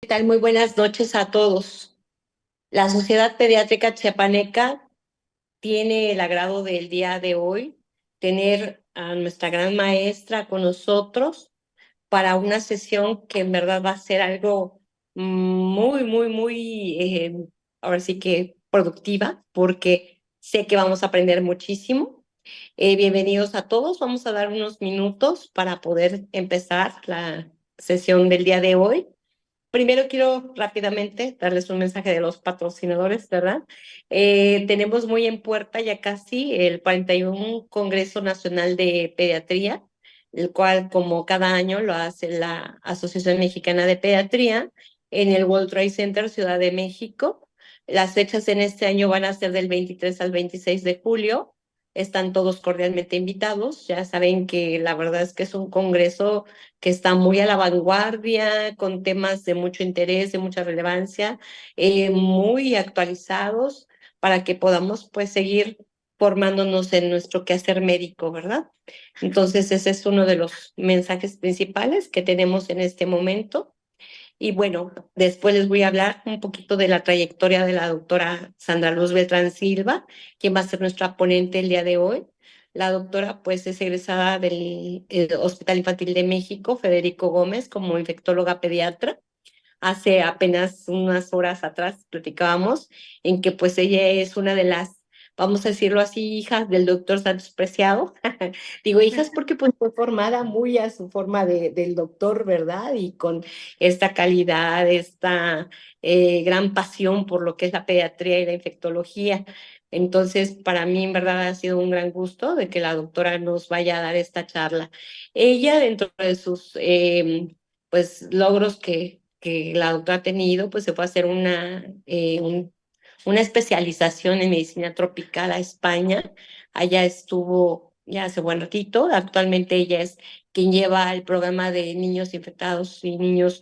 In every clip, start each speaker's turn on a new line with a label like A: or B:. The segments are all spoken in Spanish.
A: ¿Qué tal? Muy buenas noches a todos. La Sociedad Pediátrica Chiapaneca tiene el agrado del día de hoy tener a nuestra gran maestra con nosotros para una sesión que en verdad va a ser algo muy, ahora sí que productiva, porque sé que vamos a aprender muchísimo. Bienvenidos a todos. Vamos a dar unos minutos para poder empezar la sesión del día de hoy. Primero quiero rápidamente darles un mensaje de los patrocinadores, ¿verdad? Tenemos muy en puerta ya casi el 41 Congreso Nacional de Pediatría, el cual como cada año lo hace la Asociación Mexicana de Pediatría en el World Trade Center Ciudad de México. Las fechas en este año van a ser del 23 al 26 de julio. Están todos cordialmente invitados. Ya saben que la verdad es que es un congreso que está muy a la vanguardia, con temas de mucho interés, de mucha relevancia, muy actualizados para que podamos pues seguir formándonos en nuestro quehacer médico, ¿verdad? Entonces ese es uno de los mensajes principales que tenemos en este momento. Y bueno, después les voy a hablar un poquito de la trayectoria de la doctora Sandra Luz Beltrán Silva, quien va a ser nuestra ponente el día de hoy. La doctora pues es egresada del Hospital Infantil de México, Federico Gómez, como infectóloga pediatra. Hace apenas unas horas atrás platicábamos en que pues ella es una de las, vamos a decirlo así, hijas del doctor Santos Preciado. Digo hijas porque pues fue formada muy a su forma del doctor, ¿verdad? Y con esta calidad, esta gran pasión por lo que es la pediatría y la infectología. Entonces, para mí en verdad ha sido un gran gusto de que la doctora nos vaya a dar esta charla. Ella, dentro de sus pues logros que la doctora ha tenido, pues se fue a hacer una especialización en medicina tropical a España. Allá estuvo ya hace buen ratito. Actualmente ella es quien lleva el programa de niños infectados y niños,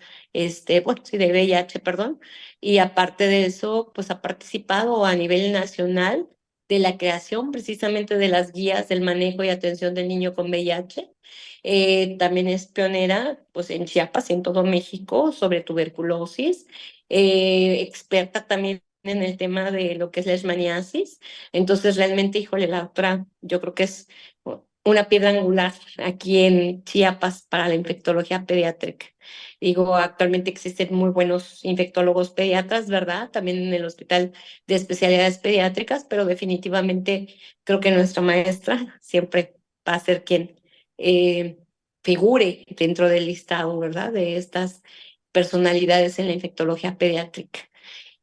A: bueno, sí, de VIH, perdón. Y aparte de eso, pues ha participado a nivel nacional de la creación precisamente de las guías del manejo y atención del niño con VIH. También es pionera pues, en Chiapas y en todo México sobre tuberculosis, experta también en el tema de lo que es la leishmaniasis. Entonces, realmente, híjole, la doctora, yo creo que es una piedra angular aquí en Chiapas para la infectología pediátrica. Digo, actualmente existen muy buenos infectólogos pediatras, ¿verdad? También en el Hospital de Especialidades Pediátricas, pero definitivamente creo que nuestra maestra siempre va a ser quien eh, figure dentro del listado, ¿verdad? De estas personalidades en la infectología pediátrica.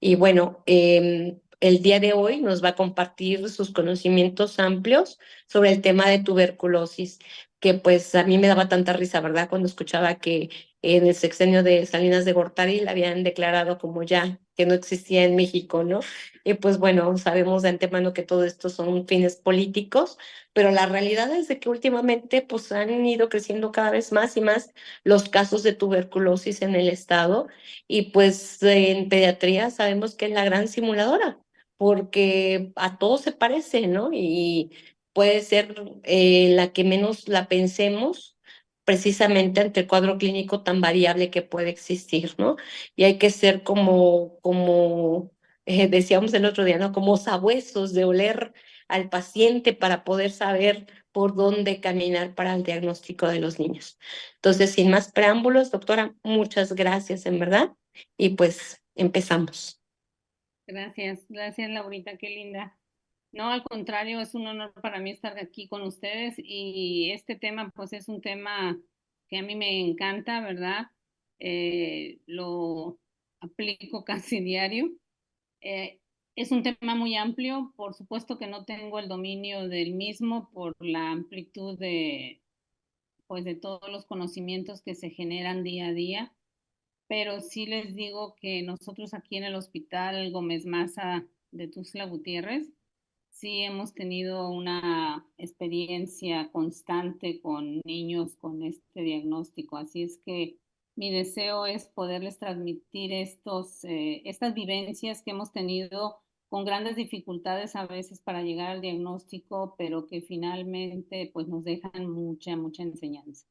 A: Y bueno, el día de hoy nos va a compartir sus conocimientos amplios sobre el tema de tuberculosis, que pues a mí me daba tanta risa, ¿verdad? Cuando escuchaba que en el sexenio de Salinas de Gortari la habían declarado como ya que no existía en México, ¿no? Y pues bueno, sabemos de antemano que todo esto son fines políticos, pero la realidad es de que últimamente pues han ido creciendo cada vez más y más los casos de tuberculosis en el estado y pues en pediatría sabemos que es la gran simuladora, porque a todo se parece, ¿no? Y puede ser la que menos la pensemos precisamente ante el cuadro clínico tan variable que puede existir, ¿no? Y hay que ser como decíamos el otro día, ¿no? Como sabuesos de oler al paciente para poder saber por dónde caminar para el diagnóstico de los niños. Entonces, sin más preámbulos, doctora, muchas gracias en verdad. Y pues empezamos.
B: Gracias, gracias Laurita, qué linda. No, al contrario, es un honor para mí estar aquí con ustedes y este tema pues es un tema que a mí me encanta, ¿verdad? Lo aplico casi diario. Eh, es un tema muy amplio, por supuesto que no tengo el dominio del mismo por la amplitud de pues de todos los conocimientos que se generan día a día, pero sí les digo que nosotros aquí en el Hospital Gómez Maza de Tuxtla Gutiérrez, sí hemos tenido una experiencia constante con niños con este diagnóstico, así es que mi deseo es poderles transmitir estas vivencias que hemos tenido con grandes dificultades a veces para llegar al diagnóstico, pero que finalmente pues nos dejan mucha enseñanza.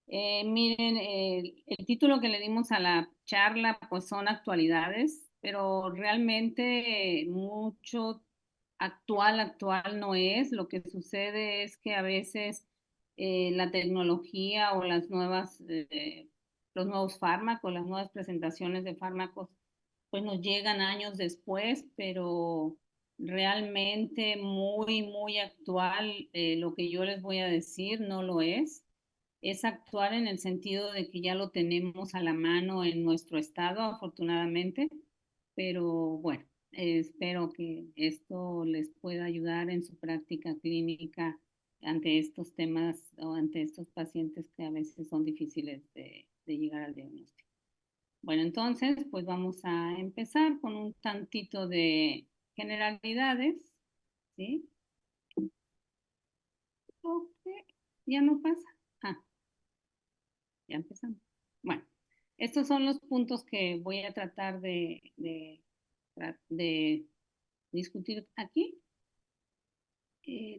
B: Miren, el título que le dimos a la charla pues son actualidades, pero realmente mucho actual no es. Lo que sucede es que a veces la tecnología o los nuevos fármacos, las nuevas presentaciones de fármacos, pues nos llegan años después, pero realmente muy actual, lo que yo les voy a decir no lo es actuar en el sentido de que ya lo tenemos a la mano en nuestro estado, afortunadamente, pero bueno, espero que esto les pueda ayudar en su práctica clínica ante estos temas o ante estos pacientes que a veces son difíciles de llegar al diagnóstico. Bueno, entonces, pues vamos a empezar con un tantito de generalidades, ¿sí? Ok, ya no pasa. Ah, ya empezamos. Bueno, estos son los puntos que voy a tratar de discutir aquí.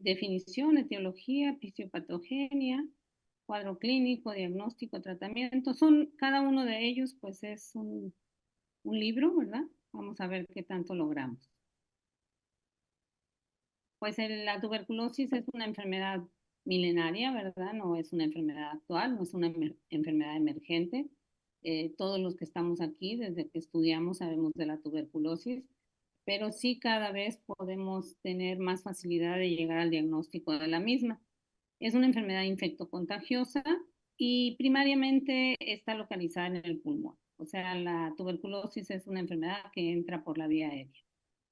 B: Definición, etiología, fisiopatogenia, cuadro clínico, diagnóstico, tratamiento. Cada uno de ellos pues es un libro, ¿verdad? Vamos a ver qué tanto logramos. Pues la tuberculosis es una enfermedad milenaria, ¿verdad? No es una enfermedad actual, no es una enfermedad emergente. Todos los que estamos aquí, desde que estudiamos, sabemos de la tuberculosis, pero sí cada vez podemos tener más facilidad de llegar al diagnóstico de la misma. Es una enfermedad infectocontagiosa y primariamente está localizada en el pulmón. O sea, la tuberculosis es una enfermedad que entra por la vía aérea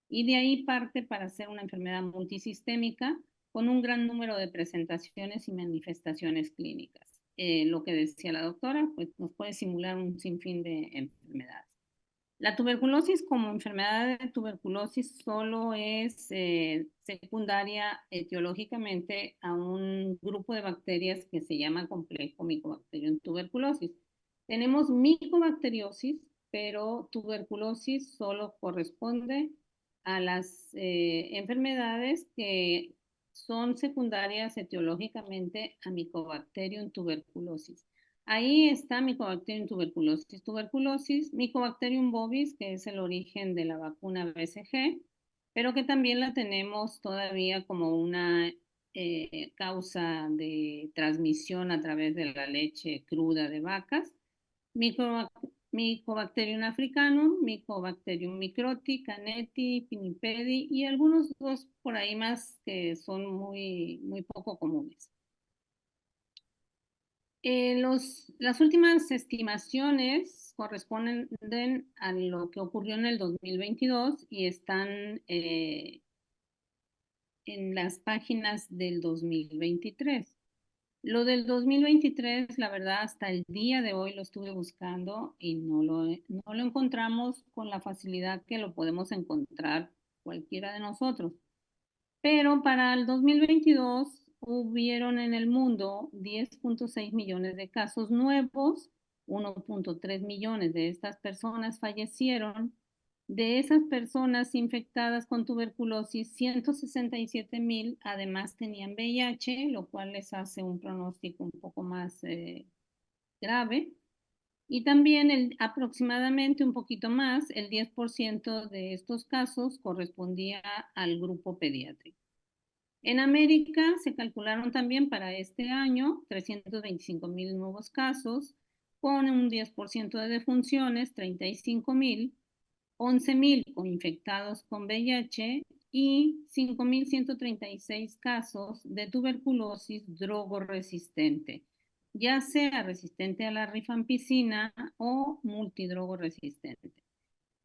B: y de ahí parte para ser una enfermedad multisistémica con un gran número de presentaciones y manifestaciones clínicas. Lo que decía la doctora, pues nos puede simular un sinfín de enfermedades. La tuberculosis como enfermedad de tuberculosis solo es secundaria etiológicamente a un grupo de bacterias que se llama complejo Mycobacterium tuberculosis. Tenemos micobacteriosis, pero tuberculosis solo corresponde a las enfermedades que son secundarias etiológicamente a Mycobacterium tuberculosis. Ahí está Mycobacterium tuberculosis. Tuberculosis, Mycobacterium bovis, que es el origen de la vacuna BCG, pero que también la tenemos todavía como una causa de transmisión a través de la leche cruda de vacas. Mycobacterium africanum, Mycobacterium microti, caneti, pinnipedi y algunos dos por ahí más que son muy poco comunes. Las últimas estimaciones corresponden a lo que ocurrió en el 2022 y están en las páginas del 2023. Lo del 2023, la verdad, hasta el día de hoy lo estuve buscando y no lo encontramos con la facilidad que lo podemos encontrar cualquiera de nosotros. Pero para el 2022 hubieron en el mundo 10.6 millones de casos nuevos, 1.3 millones de estas personas fallecieron. De esas personas infectadas con tuberculosis, 167,000 además tenían VIH, lo cual les hace un pronóstico un poco más grave. Y también aproximadamente un poquito más, el 10% de estos casos correspondía al grupo pediátrico. En América se calcularon también para este año 325,000 nuevos casos, con un 10% de defunciones, 35,000, 11,000 infectados con VIH y 5,136 casos de tuberculosis drogoresistente, ya sea resistente a la rifampicina o multidrogoresistente.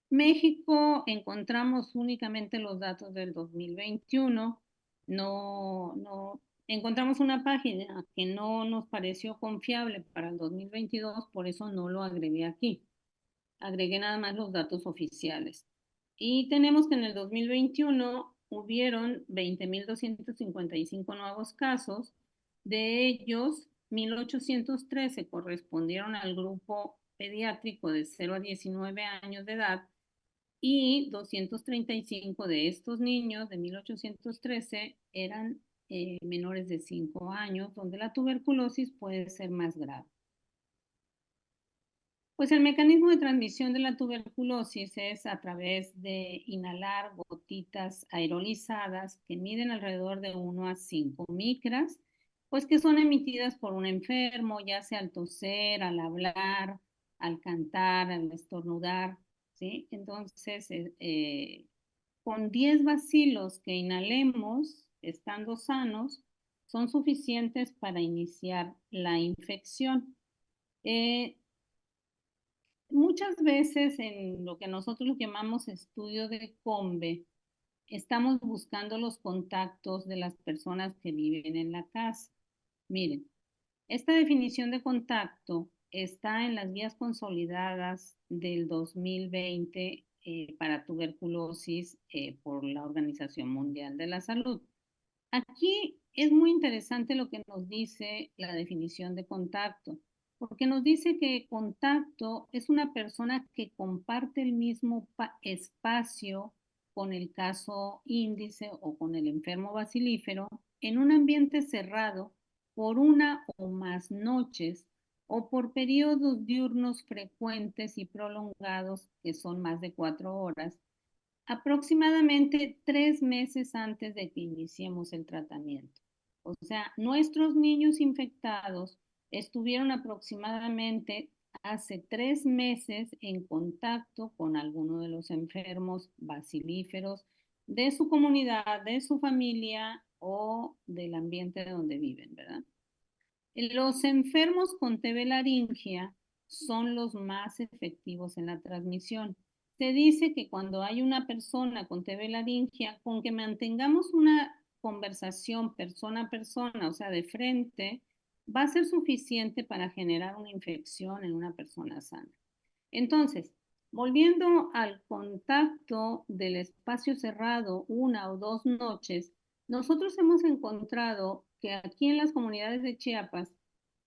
B: México encontramos únicamente los datos del 2021, no encontramos una página que no nos pareció confiable para el 2022, por eso no lo agregué aquí. Agregué nada más los datos oficiales. Y tenemos que en el 2021 hubieron 20,255 nuevos casos, de ellos 1,813 correspondieron al grupo pediátrico de 0 a 19 años de edad y 235 de estos niños de 1,813 eran menores de 5 años, donde la tuberculosis puede ser más grave. Pues el mecanismo de transmisión de la tuberculosis es a través de inhalar gotitas aerolizadas que miden alrededor de 1 a 5 micras, pues que son emitidas por un enfermo, ya sea al toser, al hablar, al cantar, al estornudar, ¿sí? Entonces, con 10 bacilos que inhalemos, estando sanos, son suficientes para iniciar la infección. Eh, Muchas veces en lo que nosotros llamamos estudio de COMBE, estamos buscando los contactos de las personas que viven en la casa. Miren, esta definición de contacto está en las guías consolidadas del 2020 para tuberculosis por la Organización Mundial de la Salud. Aquí es muy interesante lo que nos dice la definición de contacto, porque nos dice que contacto es una persona que comparte el mismo espacio con el caso índice o con el enfermo bacilífero en un ambiente cerrado por una o más noches o por periodos diurnos frecuentes y prolongados que son más de 4 horas aproximadamente 3 meses antes de que iniciemos el tratamiento. O sea, nuestros niños infectados estuvieron aproximadamente hace 3 meses en contacto con alguno de los enfermos bacilíferos de su comunidad, de su familia o del ambiente donde viven, ¿verdad? Los enfermos con TB laringia son los más efectivos en la transmisión. Se dice que cuando hay una persona con TB laringia, con que mantengamos una conversación persona a persona, o sea, de frente, va a ser suficiente para generar una infección en una persona sana. Entonces, volviendo al contacto del espacio cerrado 1 o 2 noches, nosotros hemos encontrado que aquí en las comunidades de Chiapas,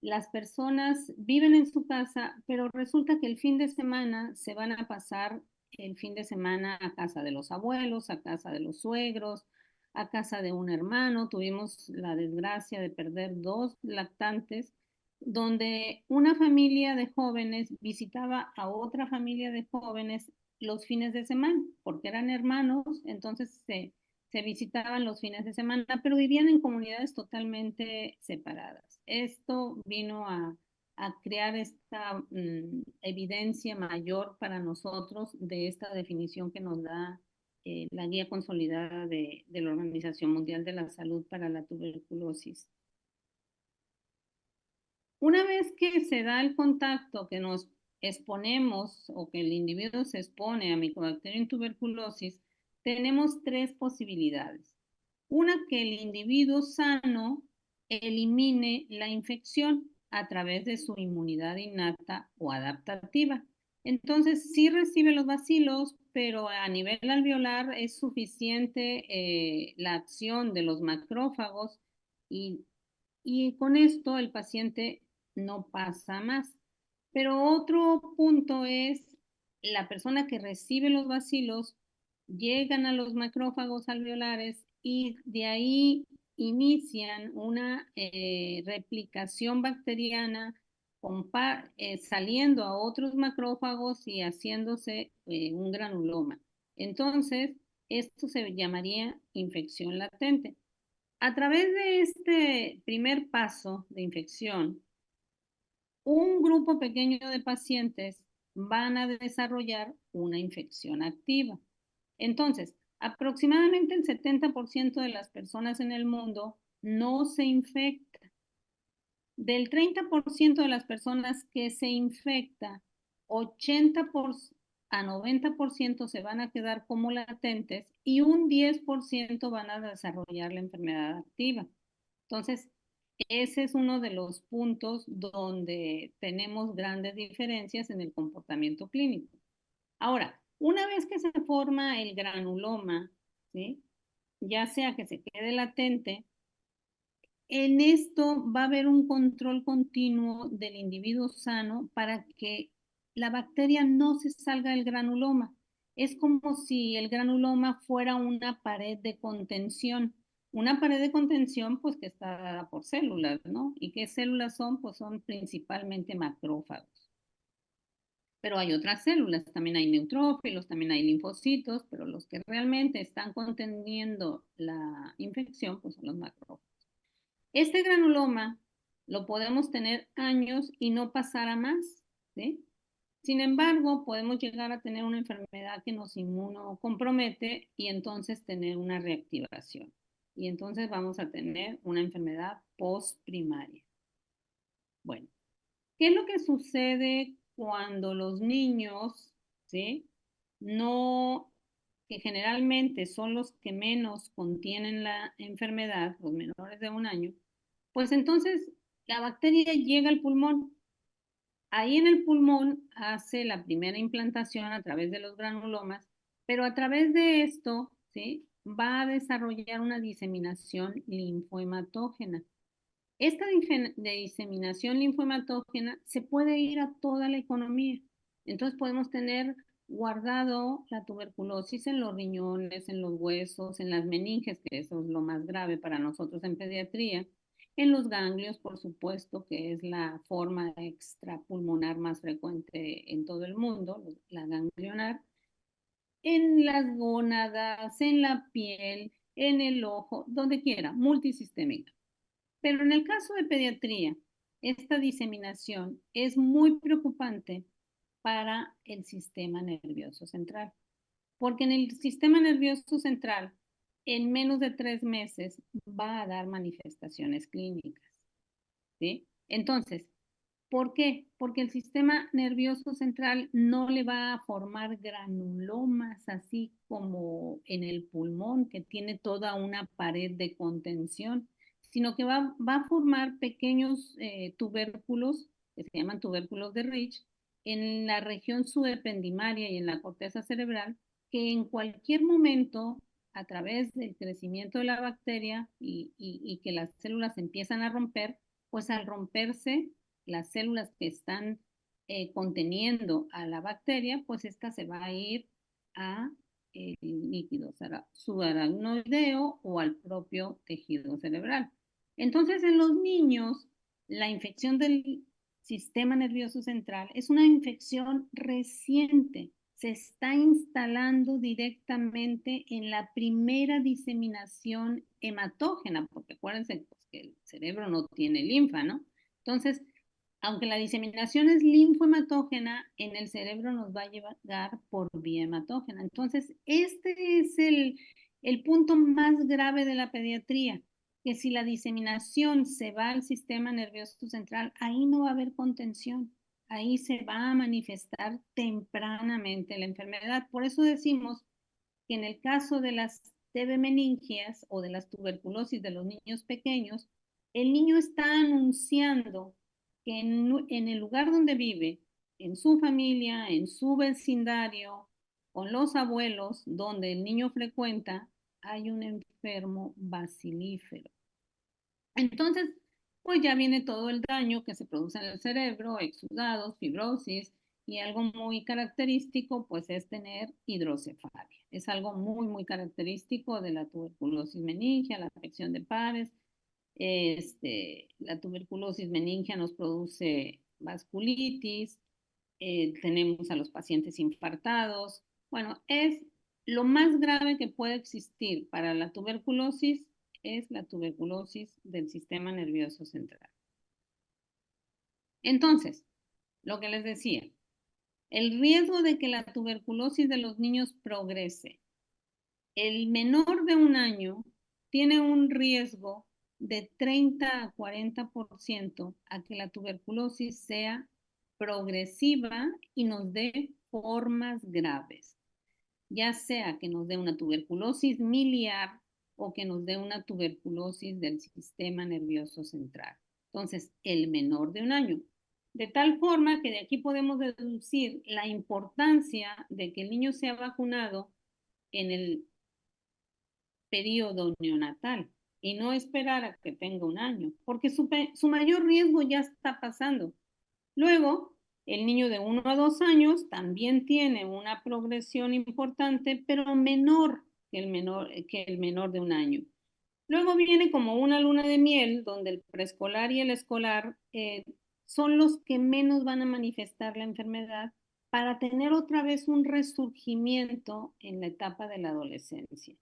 B: las personas viven en su casa, pero resulta que el fin de semana se van a pasar el fin de semana a casa de los abuelos, a casa de los suegros, a casa de un hermano. Tuvimos la desgracia de perder 2 lactantes donde una familia de jóvenes visitaba a otra familia de jóvenes los fines de semana, porque eran hermanos, entonces se visitaban los fines de semana, pero vivían en comunidades totalmente separadas. Esto vino a crear esta evidencia mayor para nosotros de esta definición que nos da la guía consolidada de la Organización Mundial de la Salud para la tuberculosis. Una vez que se da el contacto, que nos exponemos o que el individuo se expone a Mycobacterium tuberculosis, tenemos 3 posibilidades. Una, que el individuo sano elimine la infección a través de su inmunidad innata o adaptativa. Entonces, sí recibe los bacilos, pero a nivel alveolar es suficiente la acción de los macrófagos y con esto el paciente no pasa más. Pero otro punto es la persona que recibe los bacilos llegan a los macrófagos alveolares y de ahí inician una replicación bacteriana saliendo a otros macrófagos y haciéndose un granuloma. Entonces, esto se llamaría infección latente. A través de este primer paso de infección, un grupo pequeño de pacientes van a desarrollar una infección activa. Entonces, aproximadamente el 70% de las personas en el mundo no se infecta. Del 30% de las personas que se infecta, 80 a 90% se van a quedar como latentes y un 10% van a desarrollar la enfermedad activa. Entonces, ese es uno de los puntos donde tenemos grandes diferencias en el comportamiento clínico. Ahora, una vez que se forma el granuloma, ¿sí? Ya sea que se quede latente, en esto va a haber un control continuo del individuo sano para que la bacteria no se salga del granuloma. Es como si el granuloma fuera una pared de contención. Una pared de contención, pues que está dada por células, ¿no? ¿Y qué células son? Pues son principalmente macrófagos. Pero hay otras células, también hay neutrófilos, también hay linfocitos, pero los que realmente están conteniendo la infección, pues son los macrófagos. Este granuloma lo podemos tener años y no pasar a más, ¿sí? Sin embargo, podemos llegar a tener una enfermedad que nos inmunocompromete y entonces tener una reactivación. Y entonces vamos a tener una enfermedad postprimaria. Bueno, ¿qué es lo que sucede cuando los niños, ¿sí? No, que generalmente son los que menos contienen la enfermedad, los menores de 1 año, pues entonces la bacteria llega al pulmón. Ahí en el pulmón hace la primera implantación a través de los granulomas, pero a través de esto, ¿sí? Va a desarrollar una diseminación linfohematógena. Esta diseminación linfohematógena se puede ir a toda la economía. Entonces podemos tener guardado la tuberculosis en los riñones, en los huesos, en las meninges, que eso es lo más grave para nosotros en pediatría, en los ganglios, por supuesto, que es la forma extrapulmonar más frecuente en todo el mundo, la ganglionar, en las gónadas, en la piel, en el ojo, donde quiera, multisistémica. Pero en el caso de pediatría, esta diseminación es muy preocupante para el sistema nervioso central, porque en el sistema nervioso central, en menos de 3 meses, va a dar manifestaciones clínicas, ¿sí? Entonces, ¿por qué? Porque el sistema nervioso central no le va a formar granulomas así como en el pulmón, que tiene toda una pared de contención, sino que va a formar pequeños tubérculos, que se llaman tubérculos de Rich, en la región subependimaria y en la corteza cerebral, que en cualquier momento, a través del crecimiento de la bacteria y que las células empiezan a romper, pues al romperse las células que están conteniendo a la bacteria, pues esta se va a ir a el líquido subaracnoideo o al propio tejido cerebral. Entonces, en los niños, la infección del sistema nervioso central es una infección reciente. Se está instalando directamente en la primera diseminación hematógena, porque acuérdense pues, que el cerebro no tiene linfa, ¿no? Entonces, aunque la diseminación es linfohematógena, en el cerebro nos va a llegar por vía hematógena. Entonces, este es el punto más grave de la pediatría, que si la diseminación se va al sistema nervioso central, ahí no va a haber contención, ahí se va a manifestar tempranamente la enfermedad. Por eso decimos que en el caso de las TB meningias o de las tuberculosis de los niños pequeños, el niño está anunciando que en el lugar donde vive, en su familia, en su vecindario, con los abuelos, donde el niño frecuenta, hay un enfermo bacilífero. Entonces, pues ya viene todo el daño que se produce en el cerebro, exudados, fibrosis, y algo muy característico, pues es tener hidrocefalia. Es algo muy, muy característico de la tuberculosis meningia, la afección de pares. La tuberculosis meningia nos produce vasculitis, tenemos a los pacientes infartados. Bueno, es lo más grave que puede existir para la tuberculosis es la tuberculosis del sistema nervioso central. Entonces, lo que les decía, el riesgo de que la tuberculosis de los niños progrese. El menor de 1 año tiene un riesgo de 30 a 40% a que la tuberculosis sea progresiva y nos dé formas graves, ya sea que nos dé una tuberculosis miliar o que nos dé una tuberculosis del sistema nervioso central. Entonces, el menor de 1 año. De tal forma que de aquí podemos deducir la importancia de que el niño sea vacunado en el periodo neonatal y no esperar a que tenga 1 año, porque su mayor riesgo ya está pasando. Luego, el niño de 1 a 2 años también tiene una progresión importante, pero menor que el menor de 1 año. Luego viene como una luna de miel, donde el preescolar y el escolar son los que menos van a manifestar la enfermedad para tener otra vez un resurgimiento en la etapa de la adolescencia.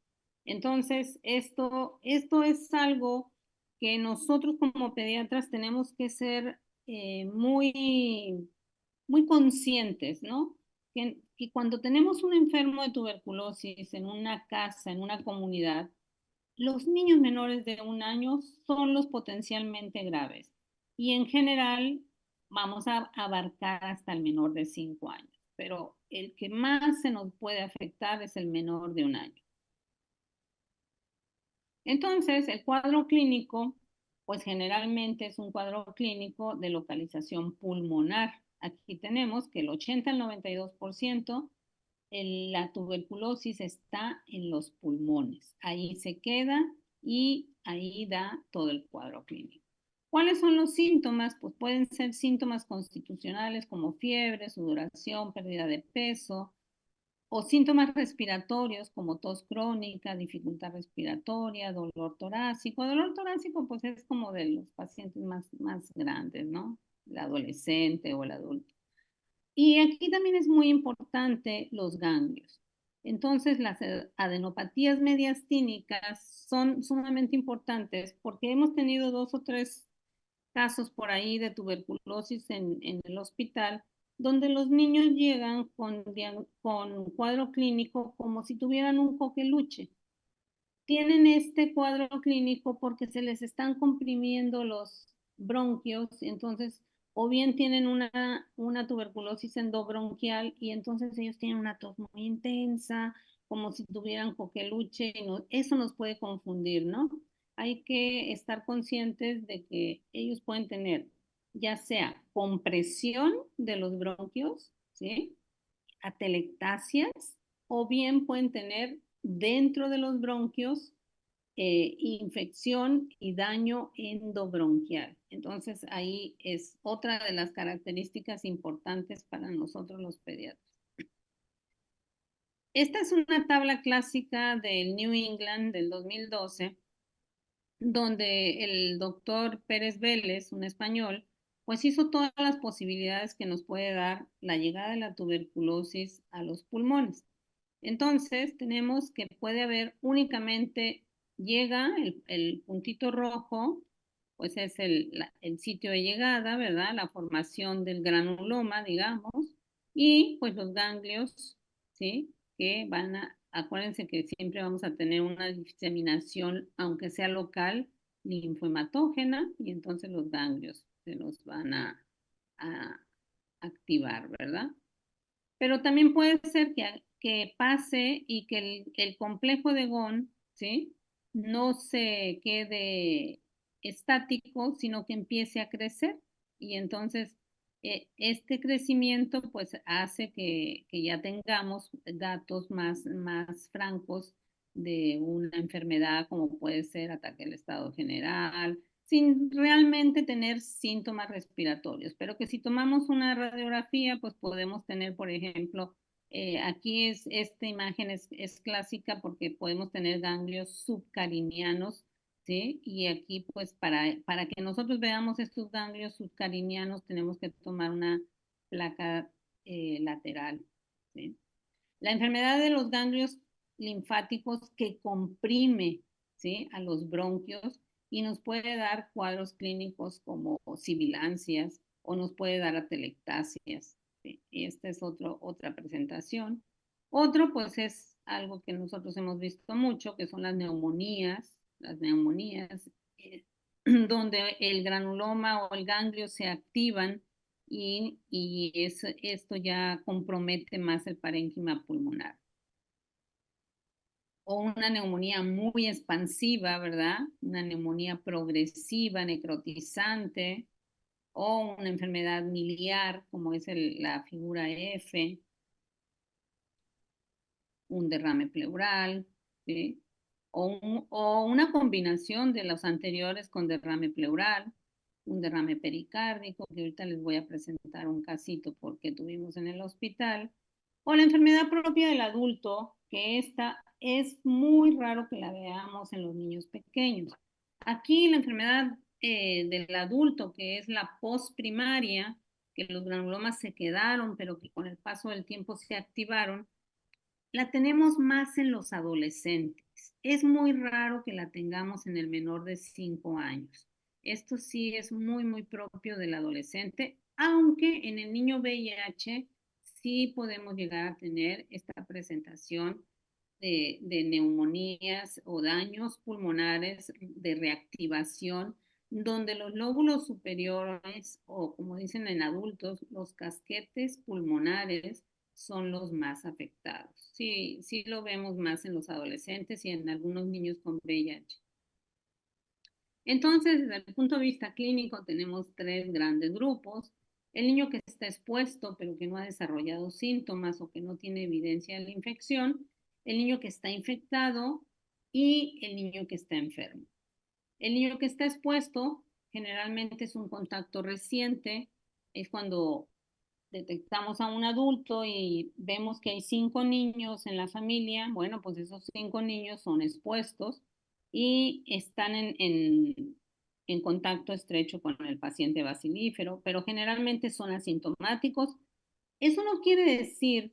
B: Entonces, esto es algo que nosotros como pediatras tenemos que ser muy conscientes, ¿no? Que cuando tenemos un enfermo de tuberculosis en una casa, en una comunidad, los niños menores de 1 año son los potencialmente graves y en general vamos a abarcar hasta el menor de 5 años, pero el que más se nos puede afectar es el menor de 1 año. Entonces, el cuadro clínico, pues generalmente es un cuadro clínico de localización pulmonar. Aquí tenemos que el 80 al 92% la tuberculosis está en los pulmones. Ahí se queda y ahí da todo el cuadro clínico. ¿Cuáles son los síntomas? Pues pueden ser síntomas constitucionales como fiebre, sudoración, pérdida de peso, o síntomas respiratorios como tos crónica, dificultad respiratoria, dolor torácico. El dolor torácico pues es como de los pacientes más grandes, ¿no? El adolescente o el adulto. Y aquí también es muy importante los ganglios. Entonces, las adenopatías mediastínicas son sumamente importantes porque hemos tenido 2 o 3 casos por ahí de tuberculosis en el hospital, donde los niños llegan con cuadro clínico como si tuvieran un coqueluche. Tienen este cuadro clínico porque se les están comprimiendo los bronquios, entonces, o bien tienen una tuberculosis endobronquial y entonces ellos tienen una tos muy intensa, como si tuvieran coqueluche, y eso nos puede confundir, ¿no? Hay que estar conscientes de que ellos pueden tener ya sea compresión de los bronquios, ¿sí? Atelectasias, o bien pueden tener dentro de los bronquios infección y daño endobronquial. Entonces ahí es otra de las características importantes para nosotros los pediatras. Esta es una tabla clásica del New England del 2012, donde el doctor Pérez Vélez, un español, pues hizo todas las posibilidades que nos puede dar la llegada de la tuberculosis a los pulmones. Entonces, tenemos que puede haber únicamente, llega el puntito rojo, pues es el sitio de llegada, ¿verdad? La formación del granuloma, digamos, y pues los ganglios, ¿sí? Que van acuérdense que siempre vamos a tener una diseminación, aunque sea local, linfohematógena, y entonces los ganglios se los van a activar, ¿verdad? Pero también puede ser que pase y que el complejo de Ghon, ¿sí? No se quede estático, sino que empiece a crecer. Y entonces, este crecimiento pues hace que ya tengamos datos más francos de una enfermedad como puede ser ataque al estado general, sin realmente tener síntomas respiratorios, pero que si tomamos una radiografía, pues podemos tener, por ejemplo, aquí esta imagen es clásica porque podemos tener ganglios subcarinianos, ¿sí? Y aquí, pues, para que nosotros veamos estos ganglios subcarinianos, tenemos que tomar una placa lateral, ¿sí? La enfermedad de los ganglios linfáticos que comprime, ¿sí? A los bronquios y nos puede dar cuadros clínicos como sibilancias o nos puede dar atelectasias, ¿sí? Y esta es otra presentación. Otro, pues, es algo que nosotros hemos visto mucho, que son las neumonías, donde el granuloma o el ganglio se activan y esto ya compromete más el parénquima pulmonar. O una neumonía muy expansiva, ¿verdad? Una neumonía progresiva, necrotizante, o una enfermedad miliar, como es la figura F, un derrame pleural, ¿sí? O una combinación de los anteriores con derrame pleural, un derrame pericárdico, que ahorita les voy a presentar un casito porque tuvimos en el hospital, o la enfermedad propia del adulto, que esta es muy raro que la veamos en los niños pequeños. Aquí la enfermedad del adulto, que es la postprimaria, que los granulomas se quedaron, pero que con el paso del tiempo se activaron, la tenemos más en los adolescentes. Es muy raro que la tengamos en el menor de 5 años. Esto sí es muy, muy propio del adolescente, aunque en el niño VIH sí podemos llegar a tener esta presentación de neumonías o daños pulmonares de reactivación, donde los lóbulos superiores, o como dicen en adultos, los casquetes pulmonares, son los más afectados. Sí, sí lo vemos más en los adolescentes y en algunos niños con VIH. Entonces, desde el punto de vista clínico, tenemos tres grandes grupos. El niño que está expuesto, pero que no ha desarrollado síntomas o que no tiene evidencia de la infección. El niño que está infectado y el niño que está enfermo. El niño que está expuesto generalmente es un contacto reciente, es cuando detectamos a un adulto y vemos que hay 5 niños en la familia. Bueno, pues esos 5 niños son expuestos y están en contacto estrecho con el paciente bacilífero, pero generalmente son asintomáticos. Eso no quiere decir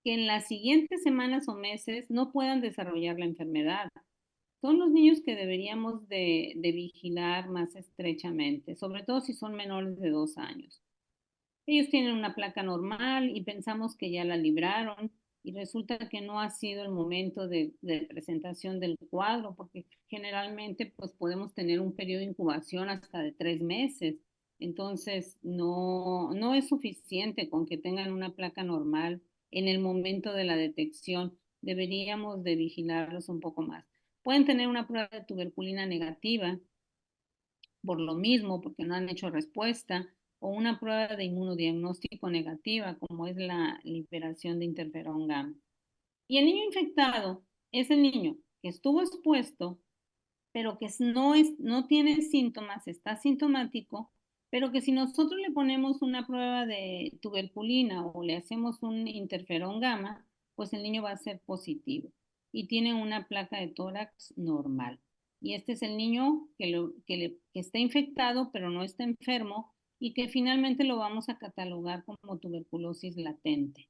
B: que en las siguientes semanas o meses no puedan desarrollar la enfermedad. Son los niños que deberíamos de vigilar más estrechamente, sobre todo si son menores de 2 años. Ellos tienen una placa normal y pensamos que ya la libraron y resulta que no ha sido el momento de presentación del cuadro, porque generalmente pues podemos tener un periodo de incubación hasta de 3 meses. Entonces no es suficiente con que tengan una placa normal en el momento de la detección. Deberíamos de vigilarlos un poco más. Pueden tener una prueba de tuberculina negativa por lo mismo, porque no han hecho respuesta, o una prueba de inmunodiagnóstico negativa, como es la liberación de interferón gamma. Y el niño infectado es el niño que estuvo expuesto, pero que no tiene síntomas, está sintomático, pero que si nosotros le ponemos una prueba de tuberculina o le hacemos un interferón gamma, pues el niño va a ser positivo y tiene una placa de tórax normal. Y este es el niño que está infectado, pero no está enfermo y que finalmente lo vamos a catalogar como tuberculosis latente.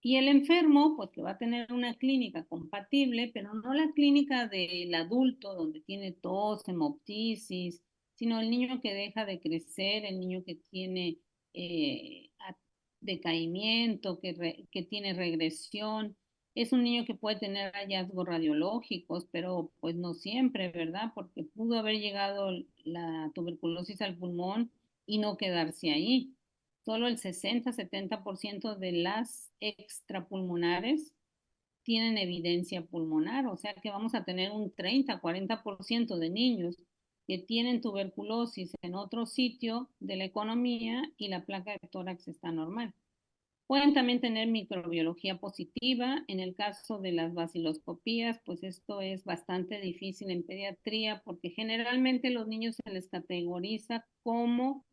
B: Y el enfermo, pues que va a tener una clínica compatible, pero no la clínica del adulto donde tiene tos, hemoptisis, sino el niño que deja de crecer, el niño que tiene eh, decaimiento, que tiene regresión. Es un niño que puede tener hallazgos radiológicos, pero pues no siempre, ¿verdad? Porque pudo haber llegado la tuberculosis al pulmón y no quedarse ahí. Solo el 60-70% de las extrapulmonares tienen evidencia pulmonar, o sea que vamos a tener un 30-40% de niños que tienen tuberculosis en otro sitio de la economía y la placa de tórax está normal. Pueden también tener microbiología positiva. En el caso de las baciloscopías, pues esto es bastante difícil en pediatría porque generalmente los niños se les categoriza como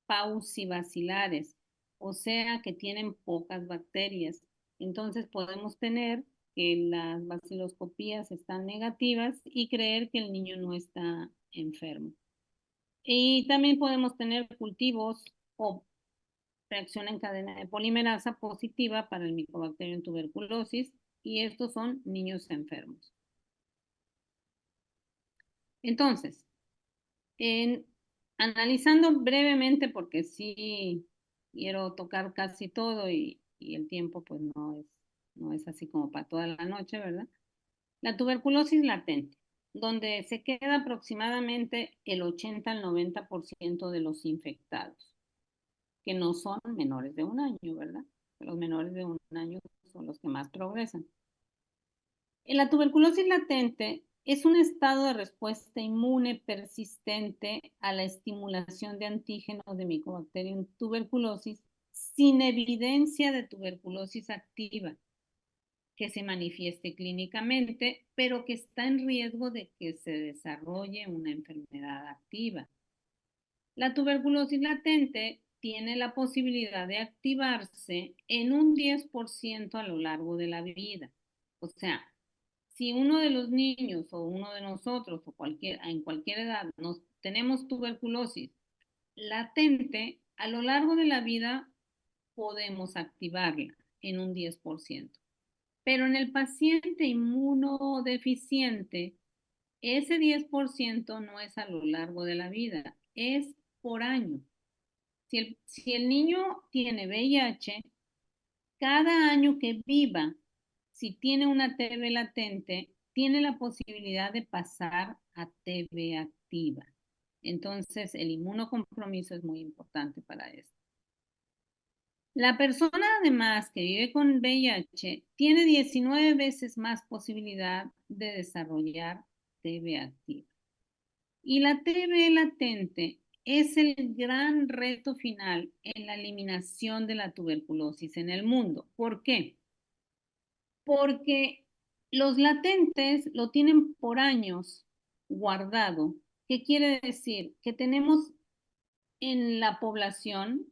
B: paucibacilares, o sea que tienen pocas bacterias. Entonces podemos tener que las baciloscopías están negativas y creer que el niño no está enfermo. Y también podemos tener cultivos o reacción en cadena de polimerasa positiva para el Mycobacterium tuberculosis y estos son niños enfermos. Entonces, analizando brevemente, porque sí quiero tocar casi todo y el tiempo pues no es así como para toda la noche, ¿verdad? La tuberculosis latente, donde se queda aproximadamente el 80 al 90% de los infectados, que no son menores de 1 año, ¿verdad? Los menores de 1 año son los que más progresan. La tuberculosis latente es un estado de respuesta inmune persistente a la estimulación de antígenos de Mycobacterium tuberculosis sin evidencia de tuberculosis activa que se manifieste clínicamente, pero que está en riesgo de que se desarrolle una enfermedad activa. La tuberculosis latente tiene la posibilidad de activarse en un 10% a lo largo de la vida. O sea, si uno de los niños o uno de nosotros o en cualquier edad tenemos tuberculosis latente, a lo largo de la vida podemos activarla en un 10%. Pero en el paciente inmunodeficiente, ese 10% no es a lo largo de la vida, es por año. Si el niño tiene VIH, cada año que viva, si tiene una TB latente, tiene la posibilidad de pasar a TB activa. Entonces, el inmunocompromiso es muy importante para esto. La persona, además, que vive con VIH, tiene 19 veces más posibilidad de desarrollar TB activa. Y la TB latente es el gran reto final en la eliminación de la tuberculosis en el mundo. ¿Por qué? Porque los latentes lo tienen por años guardado. ¿Qué quiere decir? Que tenemos en la población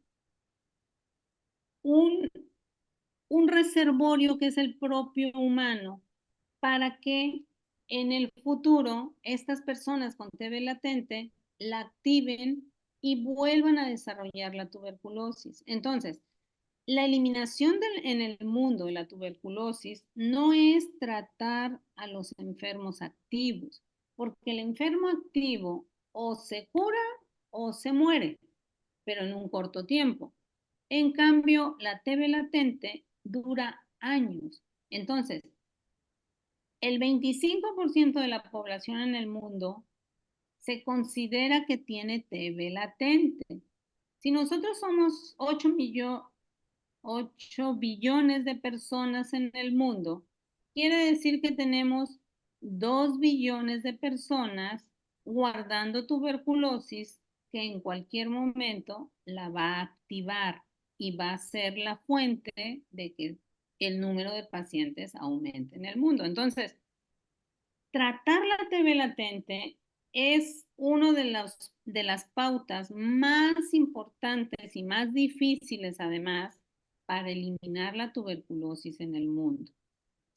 B: un, un reservorio que es el propio humano para que en el futuro estas personas con TB latente la activen y vuelvan a desarrollar la tuberculosis. Entonces, la eliminación en el mundo de la tuberculosis no es tratar a los enfermos activos, porque el enfermo activo o se cura o se muere, pero en un corto tiempo. En cambio, la TB latente dura años. Entonces, el 25% de la población en el mundo se considera que tiene TB latente. Si nosotros somos 8 billones de personas en el mundo, quiere decir que tenemos 2 billones de personas guardando tuberculosis que en cualquier momento la va a activar y va a ser la fuente de que el número de pacientes aumente en el mundo. Entonces, tratar la TB latente es una de las pautas más importantes y más difíciles, además, para eliminar la tuberculosis en el mundo.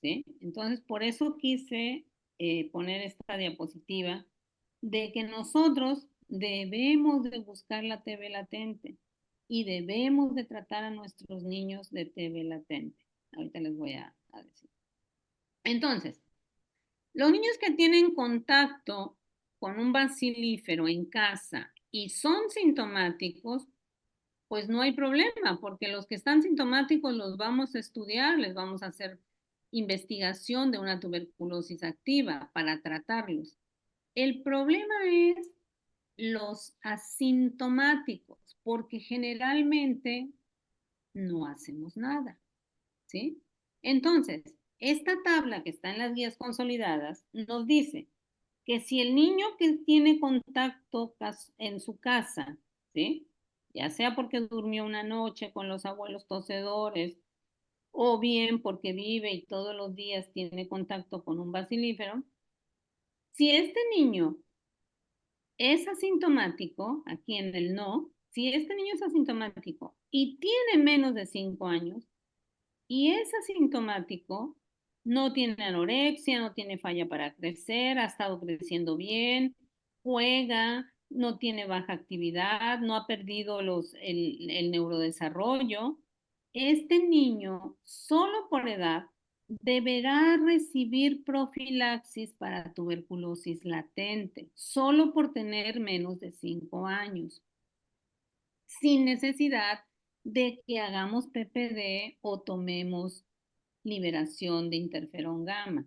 B: ¿Sí? Entonces, por eso quise poner esta diapositiva de que nosotros debemos de buscar la TB latente y debemos de tratar a nuestros niños de TB latente. Ahorita les voy a decir. Entonces, los niños que tienen contacto con un bacilífero en casa y son sintomáticos, pues no hay problema, porque los que están sintomáticos los vamos a estudiar, les vamos a hacer investigación de una tuberculosis activa para tratarlos. El problema es los asintomáticos, porque generalmente no hacemos nada, ¿sí? Entonces, esta tabla que está en las guías consolidadas nos dice que si el niño que tiene contacto en su casa, ¿sí? Ya sea porque durmió una noche con los abuelos tosedores o bien porque vive y todos los días tiene contacto con un bacilífero, si este niño es asintomático, aquí en el no, si este niño es asintomático y tiene menos de 5 años, y es asintomático, no tiene anorexia, no tiene falla para crecer, ha estado creciendo bien, juega, no tiene baja actividad, no ha perdido el neurodesarrollo. Este niño, solo por edad, deberá recibir profilaxis para tuberculosis latente, solo por tener menos de 5 años, sin necesidad de que hagamos PPD o tomemos liberación de interferón gamma.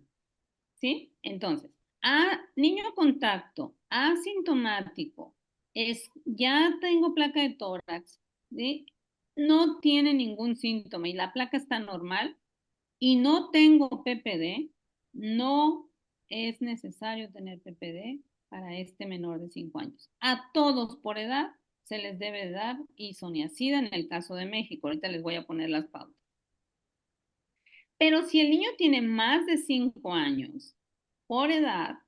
B: ¿Sí? Entonces, niño contacto, asintomático, ya tengo placa de tórax, ¿sí? No tiene ningún síntoma y la placa está normal y no tengo PPD, no es necesario tener PPD para este menor de 5 años. A todos por edad se les debe dar isoniazida en el caso de México. Ahorita les voy a poner las pautas. Pero si el niño tiene más de 5 años por edad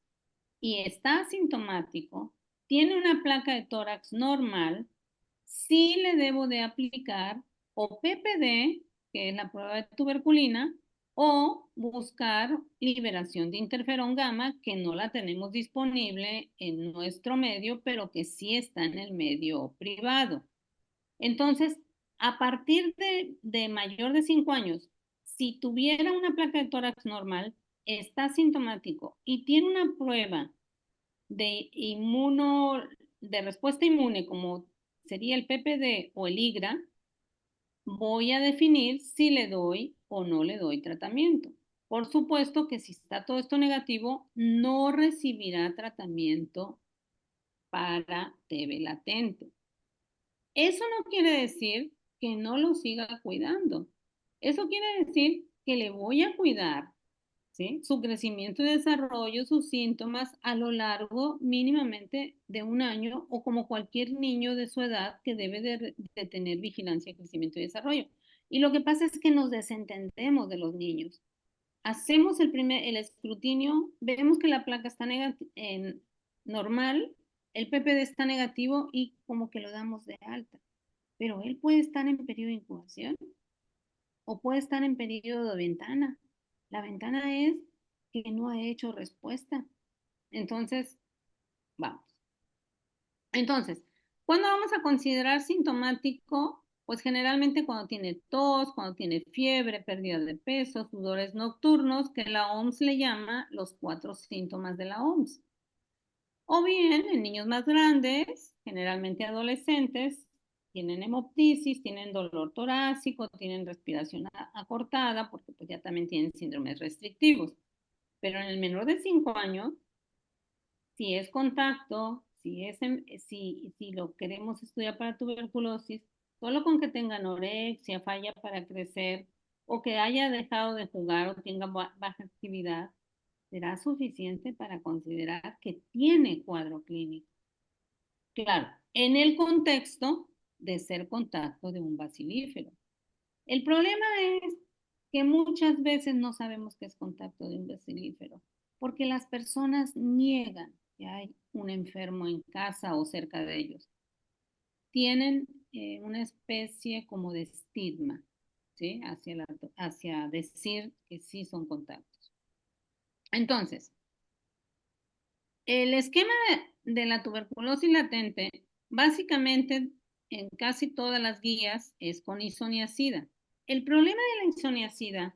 B: y está asintomático, tiene una placa de tórax normal, sí le debo de aplicar o PPD, que es la prueba de tuberculina, o buscar liberación de interferón gamma, que no la tenemos disponible en nuestro medio, pero que sí está en el medio privado. Entonces, a partir de mayor de 5 años, si tuviera una placa de tórax normal, está sintomático y tiene una prueba de de respuesta inmune, como sería el PPD o el IGRA, voy a definir si le doy o no le doy tratamiento. Por supuesto que si está todo esto negativo, no recibirá tratamiento para TB latente. Eso no quiere decir que no lo siga cuidando. Eso quiere decir que le voy a cuidar, ¿sí? Su crecimiento y desarrollo, sus síntomas a lo largo mínimamente de un año o como cualquier niño de su edad que debe de tener vigilancia, crecimiento y desarrollo. Y lo que pasa es que nos desentendemos de los niños. Hacemos el escrutinio, vemos que la placa está normal, el PPD está negativo y como que lo damos de alta. Pero él puede estar en periodo de incubación o puede estar en periodo de ventana. La ventana es que no ha hecho respuesta. Entonces, vamos. Entonces, ¿cuándo vamos a considerar sintomático? Pues generalmente cuando tiene tos, cuando tiene fiebre, pérdida de peso, sudores nocturnos, que la OMS le llama los 4 síntomas de la OMS. O bien en niños más grandes, generalmente adolescentes, tienen hemoptisis, tienen dolor torácico, tienen respiración acortada, porque pues ya también tienen síndromes restrictivos. Pero en el menor de 5 años, si es contacto, si lo queremos estudiar para tuberculosis, solo con que tenga anorexia, falla para crecer, o que haya dejado de jugar o tenga baja actividad, será suficiente para considerar que tiene cuadro clínico. Claro, en el contexto de ser contacto de un bacilífero. El problema es que muchas veces no sabemos que es contacto de un bacilífero, porque las personas niegan que hay un enfermo en casa o cerca de ellos. Tienen una especie como de estigma, ¿sí? Hacia decir que sí son contactos. Entonces, el esquema de la tuberculosis latente, básicamente en casi todas las guías, es con isoniazida. El problema de la isoniazida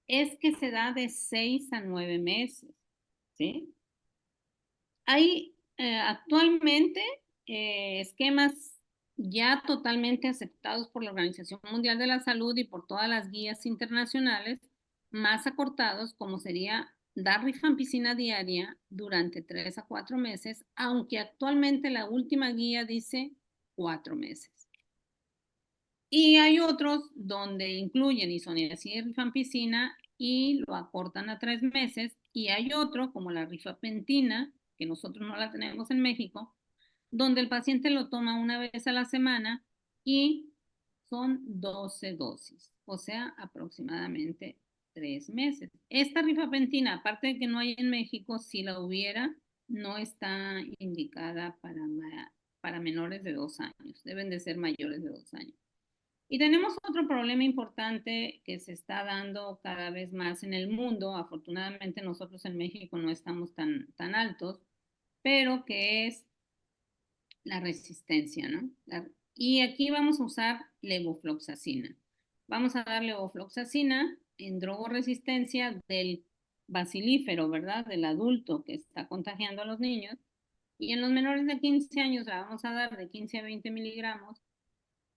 B: es que se da de 6 a 9 meses, ¿sí? Hay actualmente esquemas ya totalmente aceptados por la Organización Mundial de la Salud y por todas las guías internacionales, más acortados, como sería dar rifampicina diaria durante 3 a 4 meses, aunque actualmente la última guía dice 4 meses. Y hay otros donde incluyen isoniazida y rifampicina y lo acortan a 3 meses. Y hay otro, como la rifapentina, que nosotros no la tenemos en México, donde el paciente lo toma una vez a la semana y son 12 dosis, o sea, aproximadamente 3 meses. Esta rifapentina, aparte de que no hay en México, si la hubiera, no está indicada para menores de 2 años, deben de ser mayores de 2 años. Y tenemos otro problema importante que se está dando cada vez más en el mundo. Afortunadamente nosotros en México no estamos tan altos, pero que es la resistencia, ¿no? Y aquí vamos a usar levofloxacina. Vamos a dar levofloxacina en drogoresistencia del bacilífero, ¿verdad? Del adulto que está contagiando a los niños. Y en los menores de 15 años la vamos a dar de 15 a 20 miligramos,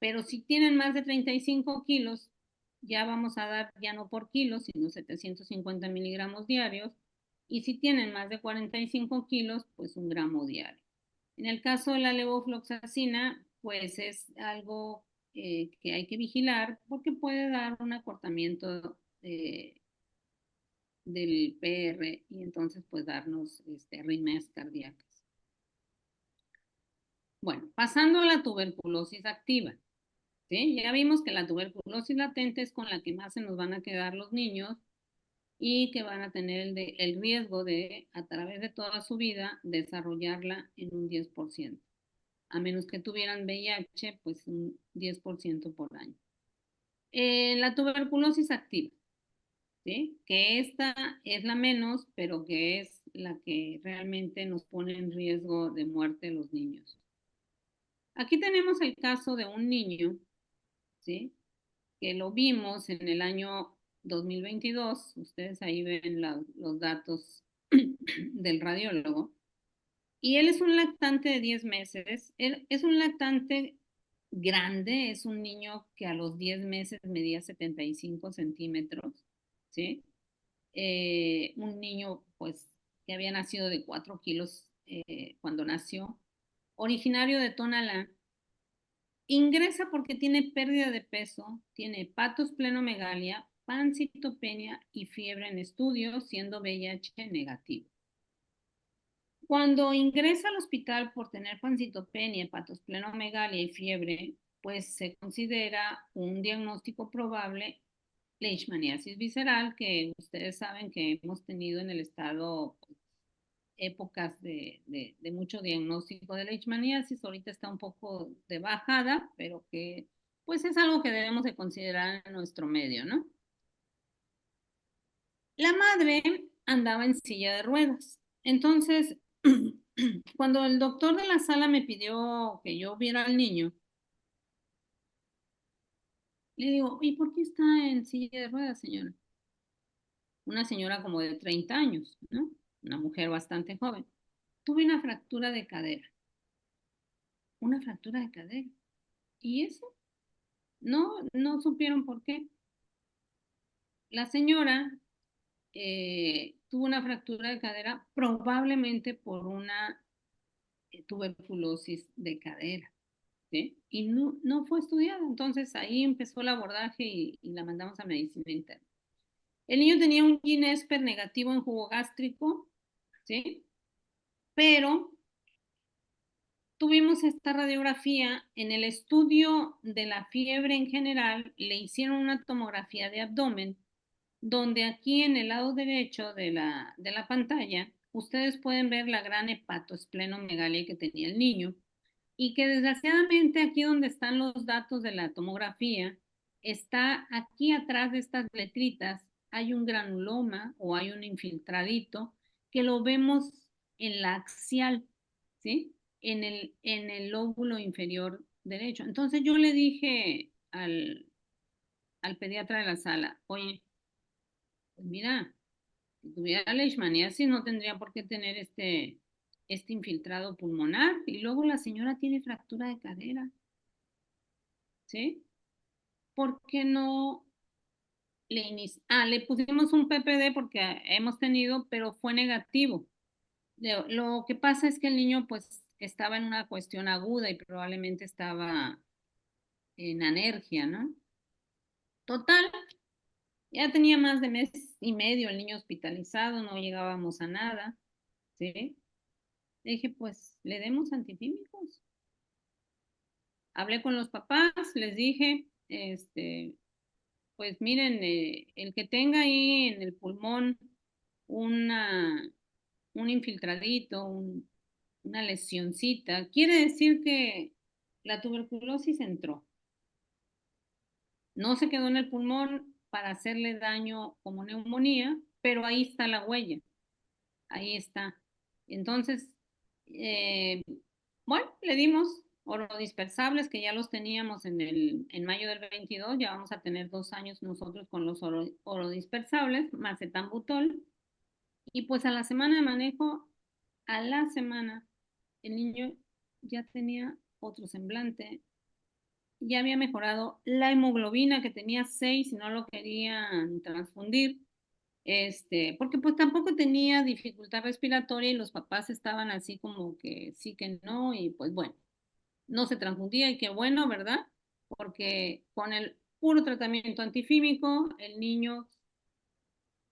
B: pero si tienen más de 35 kilos, ya vamos a dar ya no por kilo, sino 750 miligramos diarios. Y si tienen más de 45 kilos, pues 1 gramo diario. En el caso de la levofloxacina, pues es algo que hay que vigilar porque puede dar un acortamiento del PR y entonces pues darnos arritmias cardíacas. Bueno, pasando a la tuberculosis activa. ¿Sí? Ya vimos que la tuberculosis latente es con la que más se nos van a quedar los niños y que van a tener el riesgo de, a través de toda su vida, desarrollarla en un 10%. A menos que tuvieran VIH, pues un 10% por año. La tuberculosis activa, ¿sí? Que esta es la menos, pero que es la que realmente nos pone en riesgo de muerte los niños. Aquí tenemos el caso de un niño, ¿sí? Que lo vimos en el año 2022. Ustedes ahí ven los datos del radiólogo. Y él es un lactante de 10 meses. Él es un lactante grande, es un niño que a los 10 meses medía 75 centímetros, ¿sí? Un niño, pues, que había nacido de 4 kilos cuando nació, originario de Tonalá. Ingresa porque tiene pérdida de peso, tiene hepatosplenomegalia, pancitopenia y fiebre en estudio, siendo VIH negativo. Cuando ingresa al hospital por tener pancitopenia, hepatosplenomegalia y fiebre, pues se considera un diagnóstico probable leishmaniasis visceral, que ustedes saben que hemos tenido en el estado épocas de mucho diagnóstico de leishmaniasis. Ahorita está un poco de bajada, pero que pues es algo que debemos de considerar en nuestro medio, ¿no? La madre andaba en silla de ruedas. Entonces, cuando el doctor de la sala me pidió que yo viera al niño, le digo, ¿y por qué está en silla de ruedas, señora? Una señora como de 30 años, ¿no? Una mujer bastante joven. Tuve una fractura de cadera. ¿Y eso? No supieron por qué. La señora tuvo una fractura de cadera probablemente por una tuberculosis de cadera, ¿sí? Y no fue estudiada. Entonces ahí empezó el abordaje y la mandamos a medicina interna. El niño tenía un Ginesper negativo en jugo gástrico, ¿sí? Pero tuvimos esta radiografía en el estudio de la fiebre en general, le hicieron una tomografía de abdomen, donde aquí en el lado derecho de la pantalla, ustedes pueden ver la gran hepatosplenomegalia que tenía el niño y que desgraciadamente aquí donde están los datos de la tomografía, está aquí atrás de estas letritas, hay un granuloma o hay un infiltradito que lo vemos en la axial, ¿sí? En el lóbulo inferior derecho. Entonces yo le dije al pediatra de la sala, oye, pues mira, si tuviera leishmaniasis no tendría por qué tener este infiltrado pulmonar. Y luego la señora tiene fractura de cadera, ¿sí? ¿Por qué no le pusimos un PPD porque hemos tenido, pero fue negativo? Lo que pasa es que el niño pues estaba en una cuestión aguda y probablemente estaba en alergia, ¿no? Total, ya tenía más de mes y medio el niño hospitalizado, no llegábamos a nada, ¿sí? Le dije, pues le demos antifímicos. Hablé con los papás, les dije, pues miren, el que tenga ahí en el pulmón una, un infiltradito, una lesioncita, quiere decir que la tuberculosis entró. No se quedó en el pulmón para hacerle daño como neumonía, pero ahí está la huella, ahí está. Entonces, eh, bueno, le dimos orodispersables que ya los teníamos en mayo del 22, ya vamos a tener 2 años nosotros con los orodispersables, más etambutol, y pues a la semana de manejo, a la semana, el niño ya tenía otro semblante, ya había mejorado la hemoglobina que tenía 6 y no lo querían transfundir, porque pues tampoco tenía dificultad respiratoria y los papás estaban así como que sí que no y pues bueno, no se transfundía y qué bueno, ¿verdad? Porque con el puro tratamiento antifímico el niño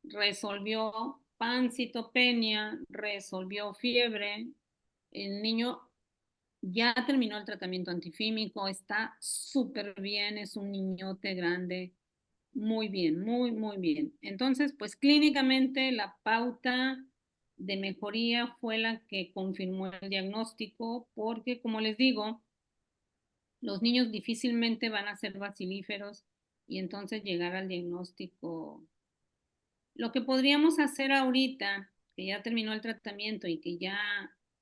B: resolvió pancitopenia, resolvió fiebre, el niño ya terminó el tratamiento antifímico, está súper bien, es un niñote grande, muy bien, muy, muy bien. Entonces, pues clínicamente la pauta de mejoría fue la que confirmó el diagnóstico, porque como les digo, los niños difícilmente van a ser bacilíferos y entonces llegar al diagnóstico. Lo que podríamos hacer ahorita, que ya terminó el tratamiento y que ya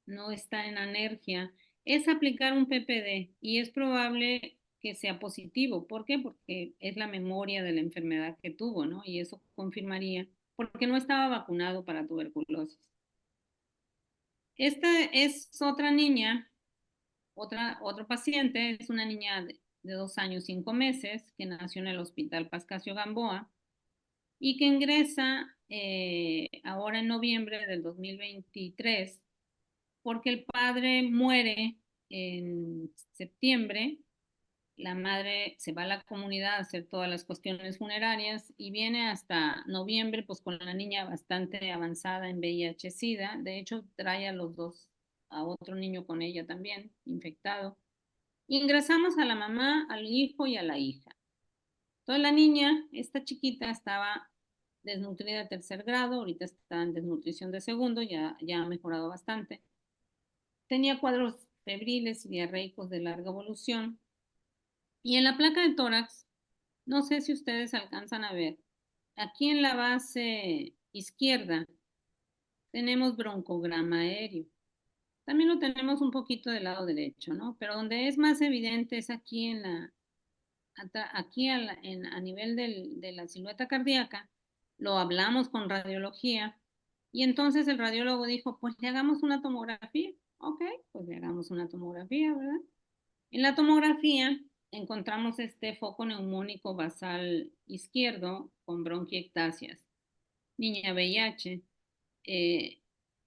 B: no está en alergia, es aplicar un PPD y es probable que sea positivo. ¿Por qué? Porque es la memoria de la enfermedad que tuvo, ¿no? Y eso confirmaría, porque no estaba vacunado para tuberculosis. Esta es otra niña, otro paciente, es una niña de 2 años, 5 meses, que nació en el Hospital Pascasio Gamboa y que ingresa ahora en noviembre del 2023 porque el padre muere en septiembre. La madre se va a la comunidad a hacer todas las cuestiones funerarias y viene hasta noviembre pues con la niña bastante avanzada en VIH-Sida. De hecho, trae a los dos, a otro niño con ella también, infectado. Ingresamos a la mamá, al hijo y a la hija. Entonces la niña, esta chiquita, estaba desnutrida de tercer grado, ahorita está en desnutrición de segundo, ya ha mejorado bastante. Tenía cuadros febriles y diarreicos de larga evolución. Y en la placa de tórax, no sé si ustedes alcanzan a ver, aquí en la base izquierda tenemos broncograma aéreo. También lo tenemos un poquito del lado derecho, ¿no? Pero donde es más evidente es aquí aquí a nivel de la silueta cardíaca. Lo hablamos con radiología y entonces el radiólogo dijo, pues le hagamos una tomografía. Ok, pues le hagamos una tomografía, ¿verdad? En la tomografía encontramos este foco neumónico basal izquierdo con bronquiectasias, niña VIH. Eh,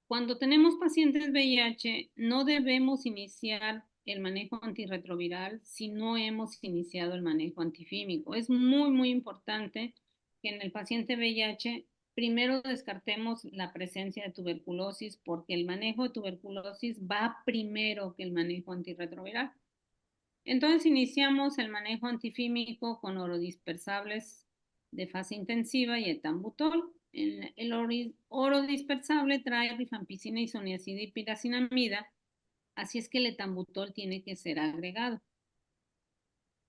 B: Cuando tenemos pacientes VIH, no debemos iniciar el manejo antirretroviral si no hemos iniciado el manejo antifímico. Es muy, muy importante que en el paciente VIH primero descartemos la presencia de tuberculosis porque el manejo de tuberculosis va primero que el manejo antirretroviral. Entonces iniciamos el manejo antifímico con orodispersables de fase intensiva y etambutol. El orodispersable trae rifampicina, isoniazida y piracinamida, así es que el etambutol tiene que ser agregado.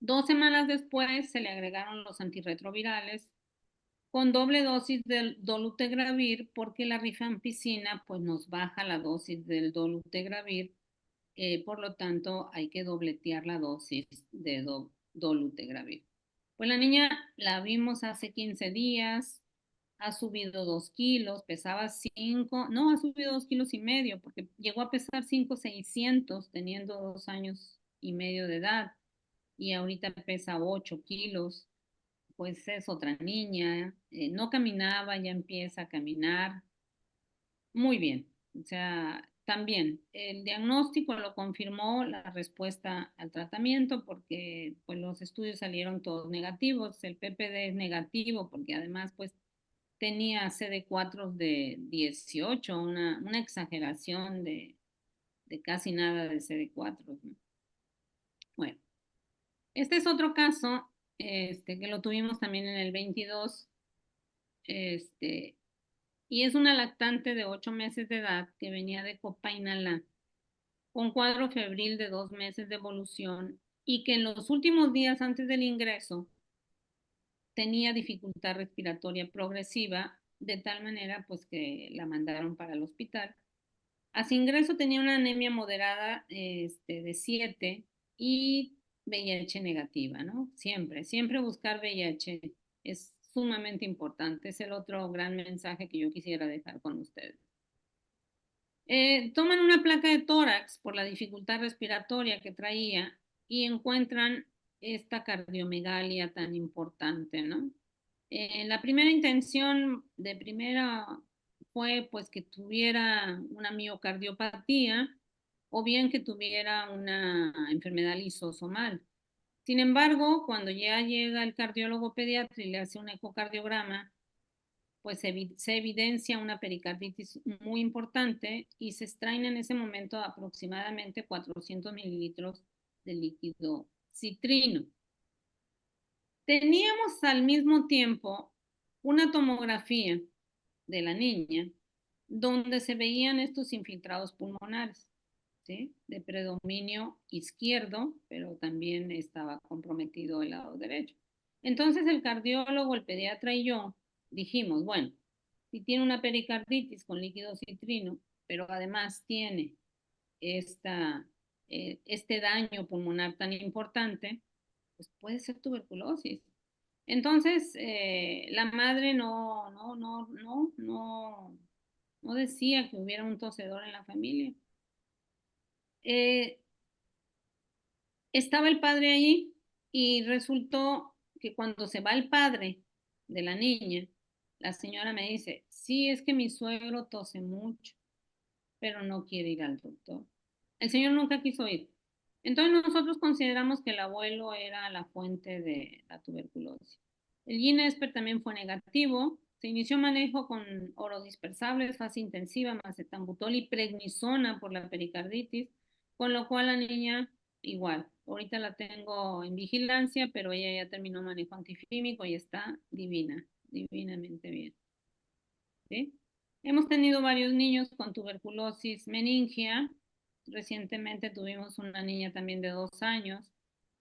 B: 2 semanas después se le agregaron los antirretrovirales con doble dosis del dolutegravir porque la rifampicina pues nos baja la dosis del dolutegravir, por lo tanto hay que dobletear la dosis de dolutegravir. Pues la niña la vimos hace 15 días, ha subido 2 kilos, pesaba 5, no, ha subido 2,5 kilos porque llegó a pesar 5,600 teniendo 2 años y medio de edad y ahorita pesa 8 kilos. Pues es otra niña, no caminaba, ya empieza a caminar, muy bien. O sea, también el diagnóstico lo confirmó la respuesta al tratamiento porque pues los estudios salieron todos negativos. El PPD es negativo porque además pues tenía CD4 de 18, una exageración de casi nada de CD4, ¿no? Bueno, este es otro caso que lo tuvimos también en el 22. Este, y es una lactante de 8 meses de edad que venía de Copainalá con cuadro febril de 2 meses de evolución y que en los últimos días antes del ingreso tenía dificultad respiratoria progresiva, de tal manera pues que la mandaron para el hospital. A su ingreso tenía una anemia moderada de 7 y VIH negativa, ¿no? Siempre, siempre buscar VIH es sumamente importante. Es el otro gran mensaje que yo quisiera dejar con ustedes. Toman una placa de tórax por la dificultad respiratoria que traía y encuentran esta cardiomegalia tan importante, ¿no? La primera intención de primera fue pues que tuviera una miocardiopatía o bien que tuviera una enfermedad lisosomal. Sin embargo, cuando ya llega el cardiólogo pediatra y le hace un ecocardiograma, pues se evidencia una pericarditis muy importante y se extraen en ese momento aproximadamente 400 mililitros de líquido citrino. Teníamos al mismo tiempo una tomografía de la niña donde se veían estos infiltrados pulmonares, ¿sí? De predominio izquierdo, pero también estaba comprometido el lado derecho. Entonces el cardiólogo, el pediatra y yo dijimos, bueno, si tiene una pericarditis con líquido citrino, pero además tiene esta este daño pulmonar tan importante, pues puede ser tuberculosis. Entonces, la madre no decía que hubiera un tosedor en la familia. Estaba el padre allí y resultó que cuando se va el padre de la niña, la señora me dice, sí, es que mi suegro tose mucho, pero no quiere ir al doctor. El señor nunca quiso ir. Entonces nosotros consideramos que el abuelo era la fuente de la tuberculosis. El Ginesper también fue negativo. Se inició manejo con orodispersables, fase intensiva, macetambutol y prednisona por la pericarditis, con lo cual la niña igual. Ahorita la tengo en vigilancia, pero ella ya terminó manejo antifímico y está divina, divinamente bien. ¿Sí? Hemos tenido varios niños con tuberculosis meningia. Recientemente tuvimos una niña también de 2 años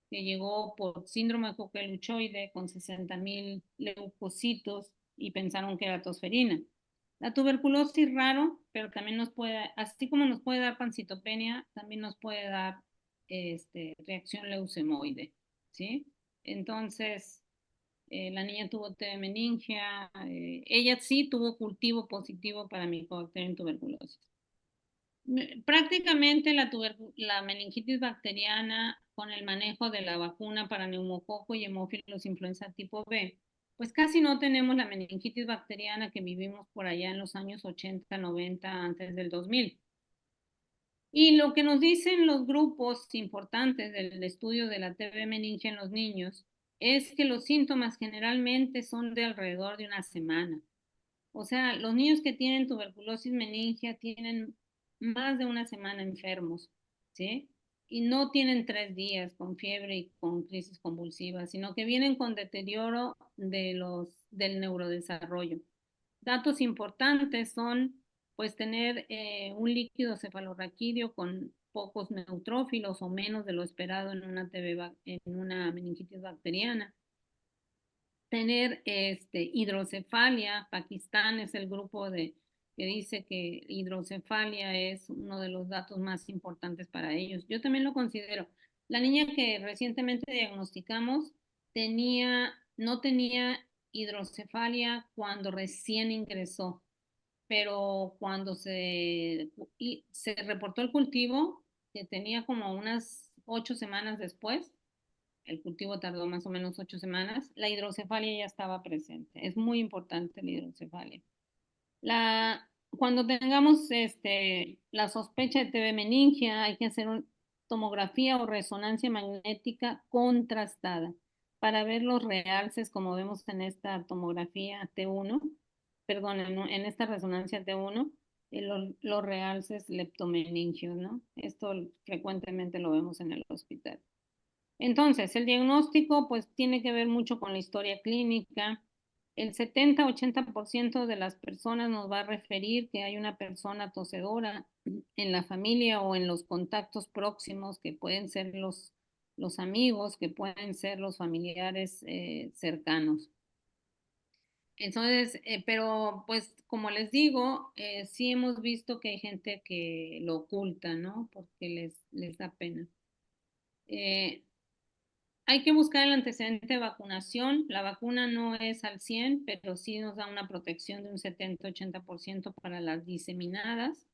B: que llegó por síndrome coqueluchoide con 60,000 leucocitos y pensaron que era tosferina. La tuberculosis raro, pero también nos puede, así como nos puede dar pancitopenia, también nos puede dar reacción leucemoide, ¿sí? Entonces, la niña tuvo T de meningia, ella sí tuvo cultivo positivo para Mycobacterium tuberculosis. Prácticamente la meningitis bacteriana con el manejo de la vacuna para neumococo y hemófilos influenza tipo B, pues casi no tenemos la meningitis bacteriana que vivimos por allá en los años 80, 90, antes del 2000. Y lo que nos dicen los grupos importantes del estudio de la TB meningia en los niños es que los síntomas generalmente son de alrededor de una semana. O sea, los niños que tienen tuberculosis meningia tienen más de una semana enfermos, ¿sí? Y no tienen 3 días con fiebre y con crisis convulsiva, sino que vienen con deterioro del neurodesarrollo. Datos importantes son, pues, tener un líquido cefalorraquídeo con pocos neutrófilos o menos de lo esperado en una en una meningitis bacteriana. Tener hidrocefalia. Pakistán es el grupo que dice que hidrocefalia es uno de los datos más importantes para ellos. Yo también lo considero. La niña que recientemente diagnosticamos no tenía hidrocefalia cuando recién ingresó, pero cuando se reportó el cultivo, que tenía como unas 8 semanas después, el cultivo tardó más o menos 8 semanas, la hidrocefalia ya estaba presente. Es muy importante la hidrocefalia. Cuando tengamos la sospecha de TB meningia, hay que hacer una tomografía o resonancia magnética contrastada para ver los realces, como vemos en esta tomografía T1, perdón, en esta resonancia T1, los realces leptomeningios, ¿no? Esto frecuentemente lo vemos en el hospital. Entonces, el diagnóstico pues tiene que ver mucho con la historia clínica. El 70-80% de las personas nos va a referir que hay una persona tosedora en la familia o en los contactos próximos, que pueden ser los amigos, que pueden ser los familiares cercanos. Entonces, pero pues como les digo, sí hemos visto que hay gente que lo oculta, ¿no? Porque les da pena. Hay que buscar el antecedente de vacunación. La vacuna no es al 100, pero sí nos da una protección de un 70-80% para las diseminadas,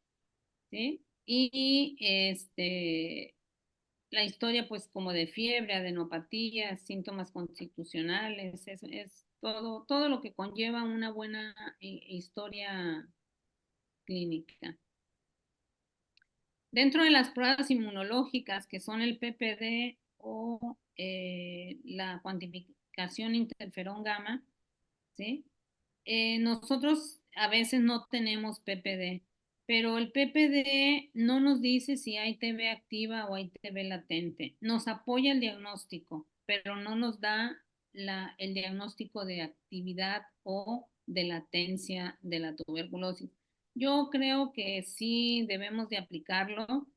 B: ¿sí? Y la historia, pues, como de fiebre, adenopatías, síntomas constitucionales, es todo lo que conlleva una buena historia clínica. Dentro de las pruebas inmunológicas, que son el PPD o la cuantificación interferón gamma, ¿sí? Nosotros a veces no tenemos PPD, pero el PPD no nos dice si hay TB activa o hay TB latente. Nos apoya el diagnóstico, pero no nos da el diagnóstico de actividad o de latencia de la tuberculosis. Yo creo que sí debemos de aplicarlo.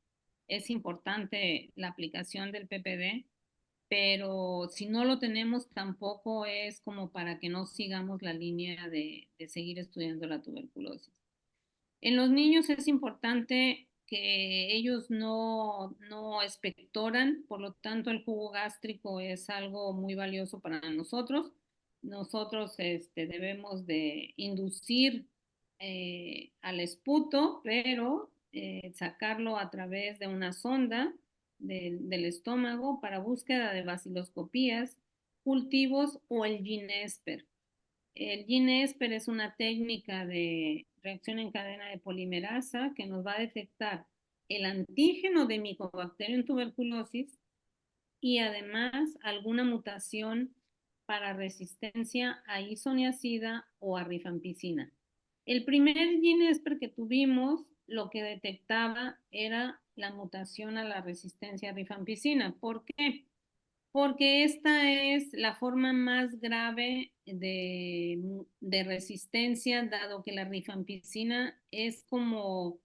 B: Es importante la aplicación del PPD, pero si no lo tenemos tampoco es como para que no sigamos la línea de seguir estudiando la tuberculosis. En los niños es importante que ellos no expectoran, por lo tanto el jugo gástrico es algo muy valioso para nosotros. Nosotros debemos de inducir al esputo, pero sacarlo a través de una sonda del estómago para búsqueda de baciloscopías, cultivos o el Ginesper. El Ginesper es una técnica de reacción en cadena de polimerasa que nos va a detectar el antígeno de Mycobacterium tuberculosis y además alguna mutación para resistencia a isoniazida o a rifampicina. El primer Ginesper que tuvimos lo que detectaba era la mutación a la resistencia a rifampicina. ¿Por qué? Porque esta es la forma más grave de resistencia, dado que la rifampicina es como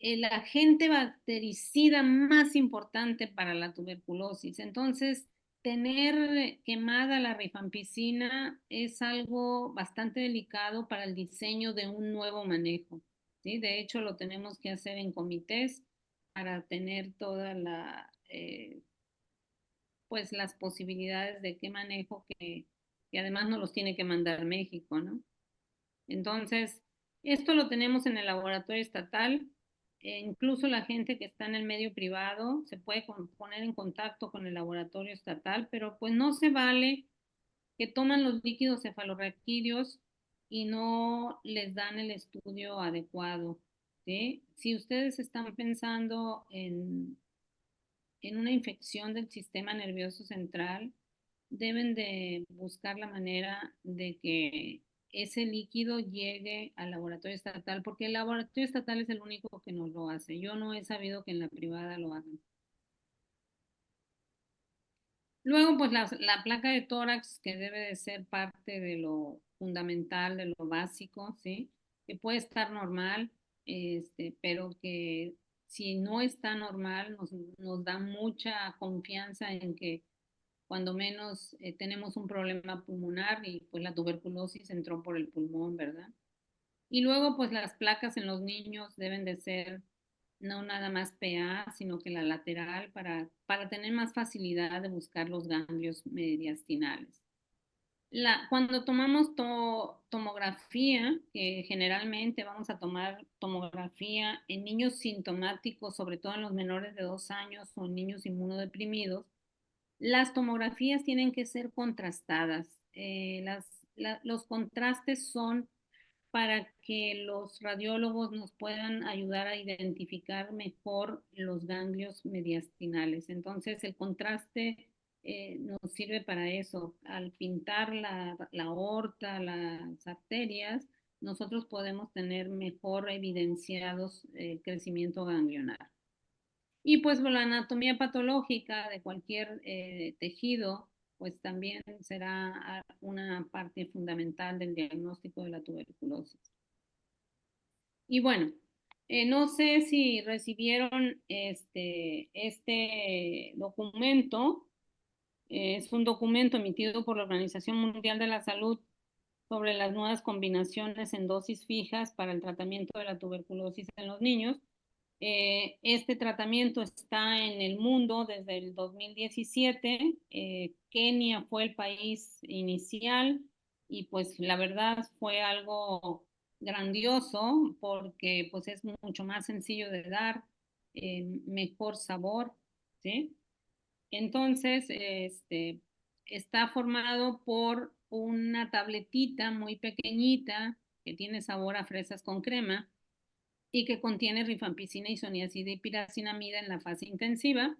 B: el agente bactericida más importante para la tuberculosis. Entonces, tener quemada la rifampicina es algo bastante delicado para el diseño de un nuevo manejo, ¿sí? De hecho, lo tenemos que hacer en comités para tener toda pues las posibilidades de qué manejo que además no los tiene que mandar México, ¿no? Entonces, esto lo tenemos en el laboratorio estatal. Incluso la gente que está en el medio privado se puede poner en contacto con el laboratorio estatal, pero pues no se vale que toman los líquidos cefalorraquídeos y no les dan el estudio adecuado, ¿sí? Si ustedes están pensando en una infección del sistema nervioso central, deben de buscar la manera de que ese líquido llegue al laboratorio estatal, porque el laboratorio estatal es el único que nos lo hace. Yo no he sabido que en la privada lo hagan. Luego, pues la placa de tórax, que debe de ser parte de lo fundamental, de lo básico, ¿sí? Que puede estar normal, pero que si no está normal, nos da mucha confianza en que cuando menos tenemos un problema pulmonar y pues la tuberculosis entró por el pulmón, ¿verdad? Y luego pues las placas en los niños deben de ser no nada más PA, sino que la lateral para tener más facilidad de buscar los ganglios mediastinales. Cuando tomamos tomografía, que generalmente vamos a tomar tomografía en niños sintomáticos, sobre todo en los menores de 2 años o en niños inmunodeprimidos, las tomografías tienen que ser contrastadas. Los contrastes son para que los radiólogos nos puedan ayudar a identificar mejor los ganglios mediastinales. Entonces, el contraste nos sirve para eso. Al pintar la aorta, las arterias, nosotros podemos tener mejor evidenciados el crecimiento ganglionar. Y pues la anatomía patológica de cualquier tejido, pues también será una parte fundamental del diagnóstico de la tuberculosis. Y bueno, no sé si recibieron este documento. Es un documento emitido por la Organización Mundial de la Salud sobre las nuevas combinaciones en dosis fijas para el tratamiento de la tuberculosis en los niños. Este tratamiento está en el mundo desde el 2017. Kenia fue el país inicial y pues la verdad fue algo grandioso porque pues es mucho más sencillo de dar, mejor sabor, ¿sí? Entonces, está formado por una tabletita muy pequeñita que tiene sabor a fresas con crema y que contiene rifampicina, isoniazida y piracinamida en la fase intensiva.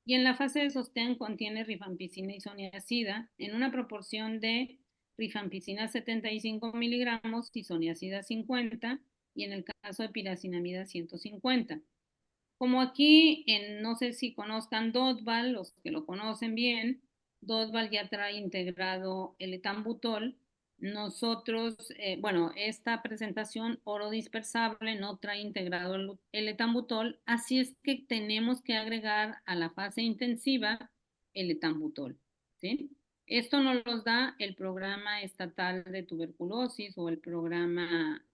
B: Y en la fase de sostén contiene rifampicina, isoniazida en una proporción de rifampicina 75 miligramos, isoniazida 50 y en el caso de piracinamida 150. Como aquí, no sé si conozcan Dotval, los que lo conocen bien, Dotval ya trae integrado el etambutol. Nosotros, bueno, esta presentación oro dispersable no trae integrado el etambutol, así es que tenemos que agregar a la fase intensiva el etambutol, ¿sí? Esto nos los da el programa estatal de tuberculosis o el programa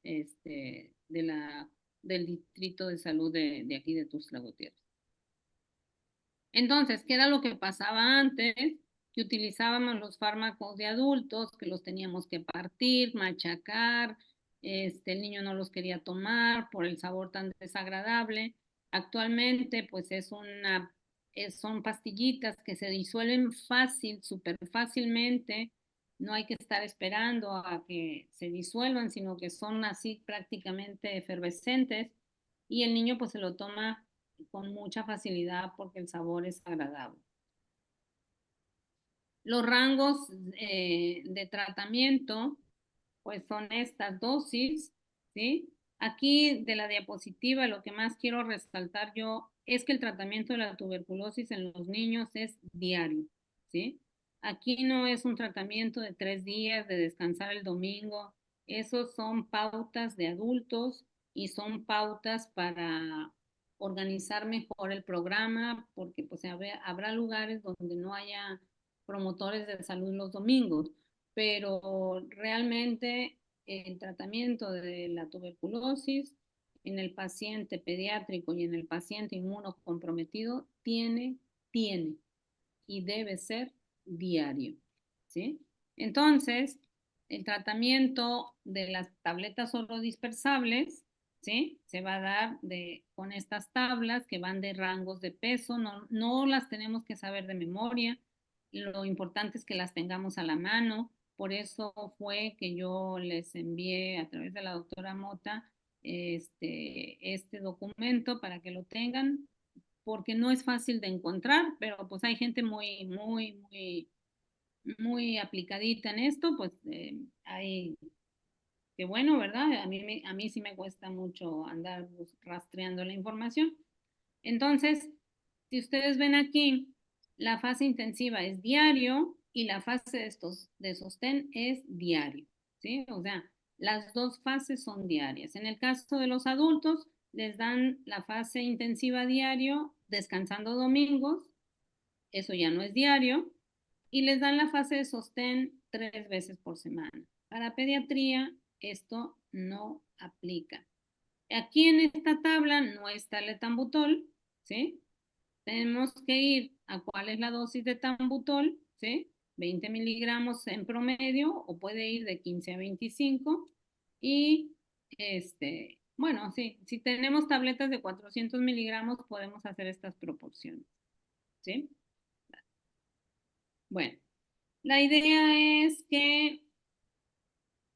B: del Distrito de Salud de aquí de Tuxtla Gutiérrez. Entonces, ¿qué era lo que pasaba antes? Que utilizábamos los fármacos de adultos, que los teníamos que partir, machacar, el niño no los quería tomar por el sabor tan desagradable. Actualmente, pues son pastillitas que se disuelven fácil, súper fácilmente. No hay que estar esperando a que se disuelvan, sino que son así prácticamente efervescentes y el niño pues se lo toma con mucha facilidad porque el sabor es agradable. Los rangos de tratamiento, pues son estas dosis, ¿sí? Aquí de la diapositiva lo que más quiero resaltar yo es que el tratamiento de la tuberculosis en los niños es diario, ¿sí? Aquí no es un tratamiento de 3 días, de descansar el domingo. Esos son pautas de adultos y son pautas para organizar mejor el programa, porque pues habrá lugares donde no haya promotores de salud los domingos, pero realmente el tratamiento de la tuberculosis en el paciente pediátrico y en el paciente inmunocomprometido tiene y debe ser diario, ¿sí? Entonces, el tratamiento de las tabletas orodispersables, ¿sí? Se va a dar con estas tablas que van de rangos de peso, no las tenemos que saber de memoria, lo importante es que las tengamos a la mano, por eso fue que yo les envié a través de la doctora Mota este documento para que lo tengan, porque no es fácil de encontrar, pero pues hay gente muy aplicadita en esto, pues hay, que bueno, ¿verdad? A mí sí me cuesta mucho andar rastreando la información. Entonces, si ustedes ven aquí, la fase intensiva es diario y la fase de sostén es diario, ¿sí? O sea, las dos fases son diarias. En el caso de los adultos, les dan la fase intensiva diario, descansando domingos, eso ya no es diario, y les dan la fase de sostén 3 veces por semana. Para pediatría, esto no aplica. Aquí en esta tabla no está el etambutol, ¿sí? Tenemos que ir a cuál es la dosis de tambutol, ¿sí? 20 miligramos en promedio o puede ir de 15 a 25. Y bueno, sí, si tenemos tabletas de 400 miligramos podemos hacer estas proporciones, ¿sí? Bueno, la idea es que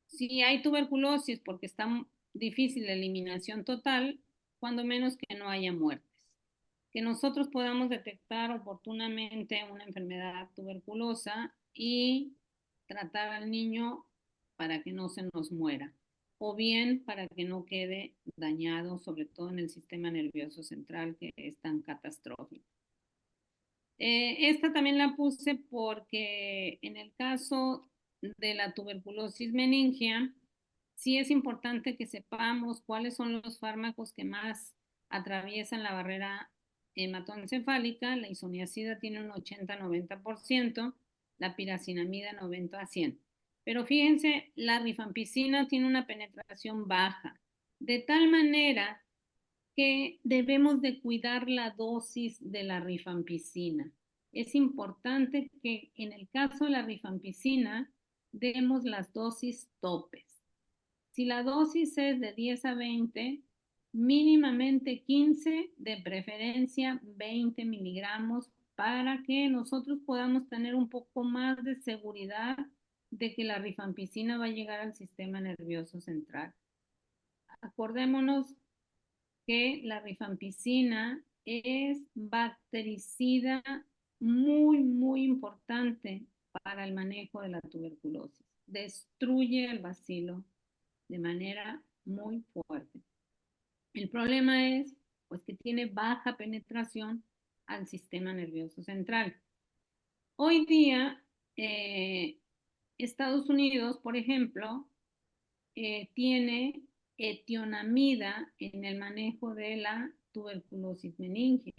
B: si hay tuberculosis porque está difícil la eliminación total, cuando menos que no haya muertes. Que nosotros podamos detectar oportunamente una enfermedad tuberculosa y tratar al niño para que no se nos muera, o bien para que no quede dañado, sobre todo en el sistema nervioso central que es tan catastrófico. Esta también la puse porque en el caso de la tuberculosis meningia, sí es importante que sepamos cuáles son los fármacos que más atraviesan la barrera hematoencefálica. La isoniazida tiene un 80-90%, la piracinamida 90-100%. Pero fíjense, la rifampicina tiene una penetración baja, de tal manera que debemos de cuidar la dosis de la rifampicina. Es importante que en el caso de la rifampicina demos las dosis topes. Si la dosis es de 10 a 20, mínimamente 15, de preferencia 20 miligramos, para que nosotros podamos tener un poco más de seguridad de que la rifampicina va a llegar al sistema nervioso central. Acordémonos que la rifampicina es bactericida muy importante para el manejo de la tuberculosis. Destruye el bacilo de manera muy fuerte. El problema es pues que tiene baja penetración al sistema nervioso central. Hoy día, Estados Unidos, por ejemplo, tiene etionamida en el manejo de la tuberculosis meningia,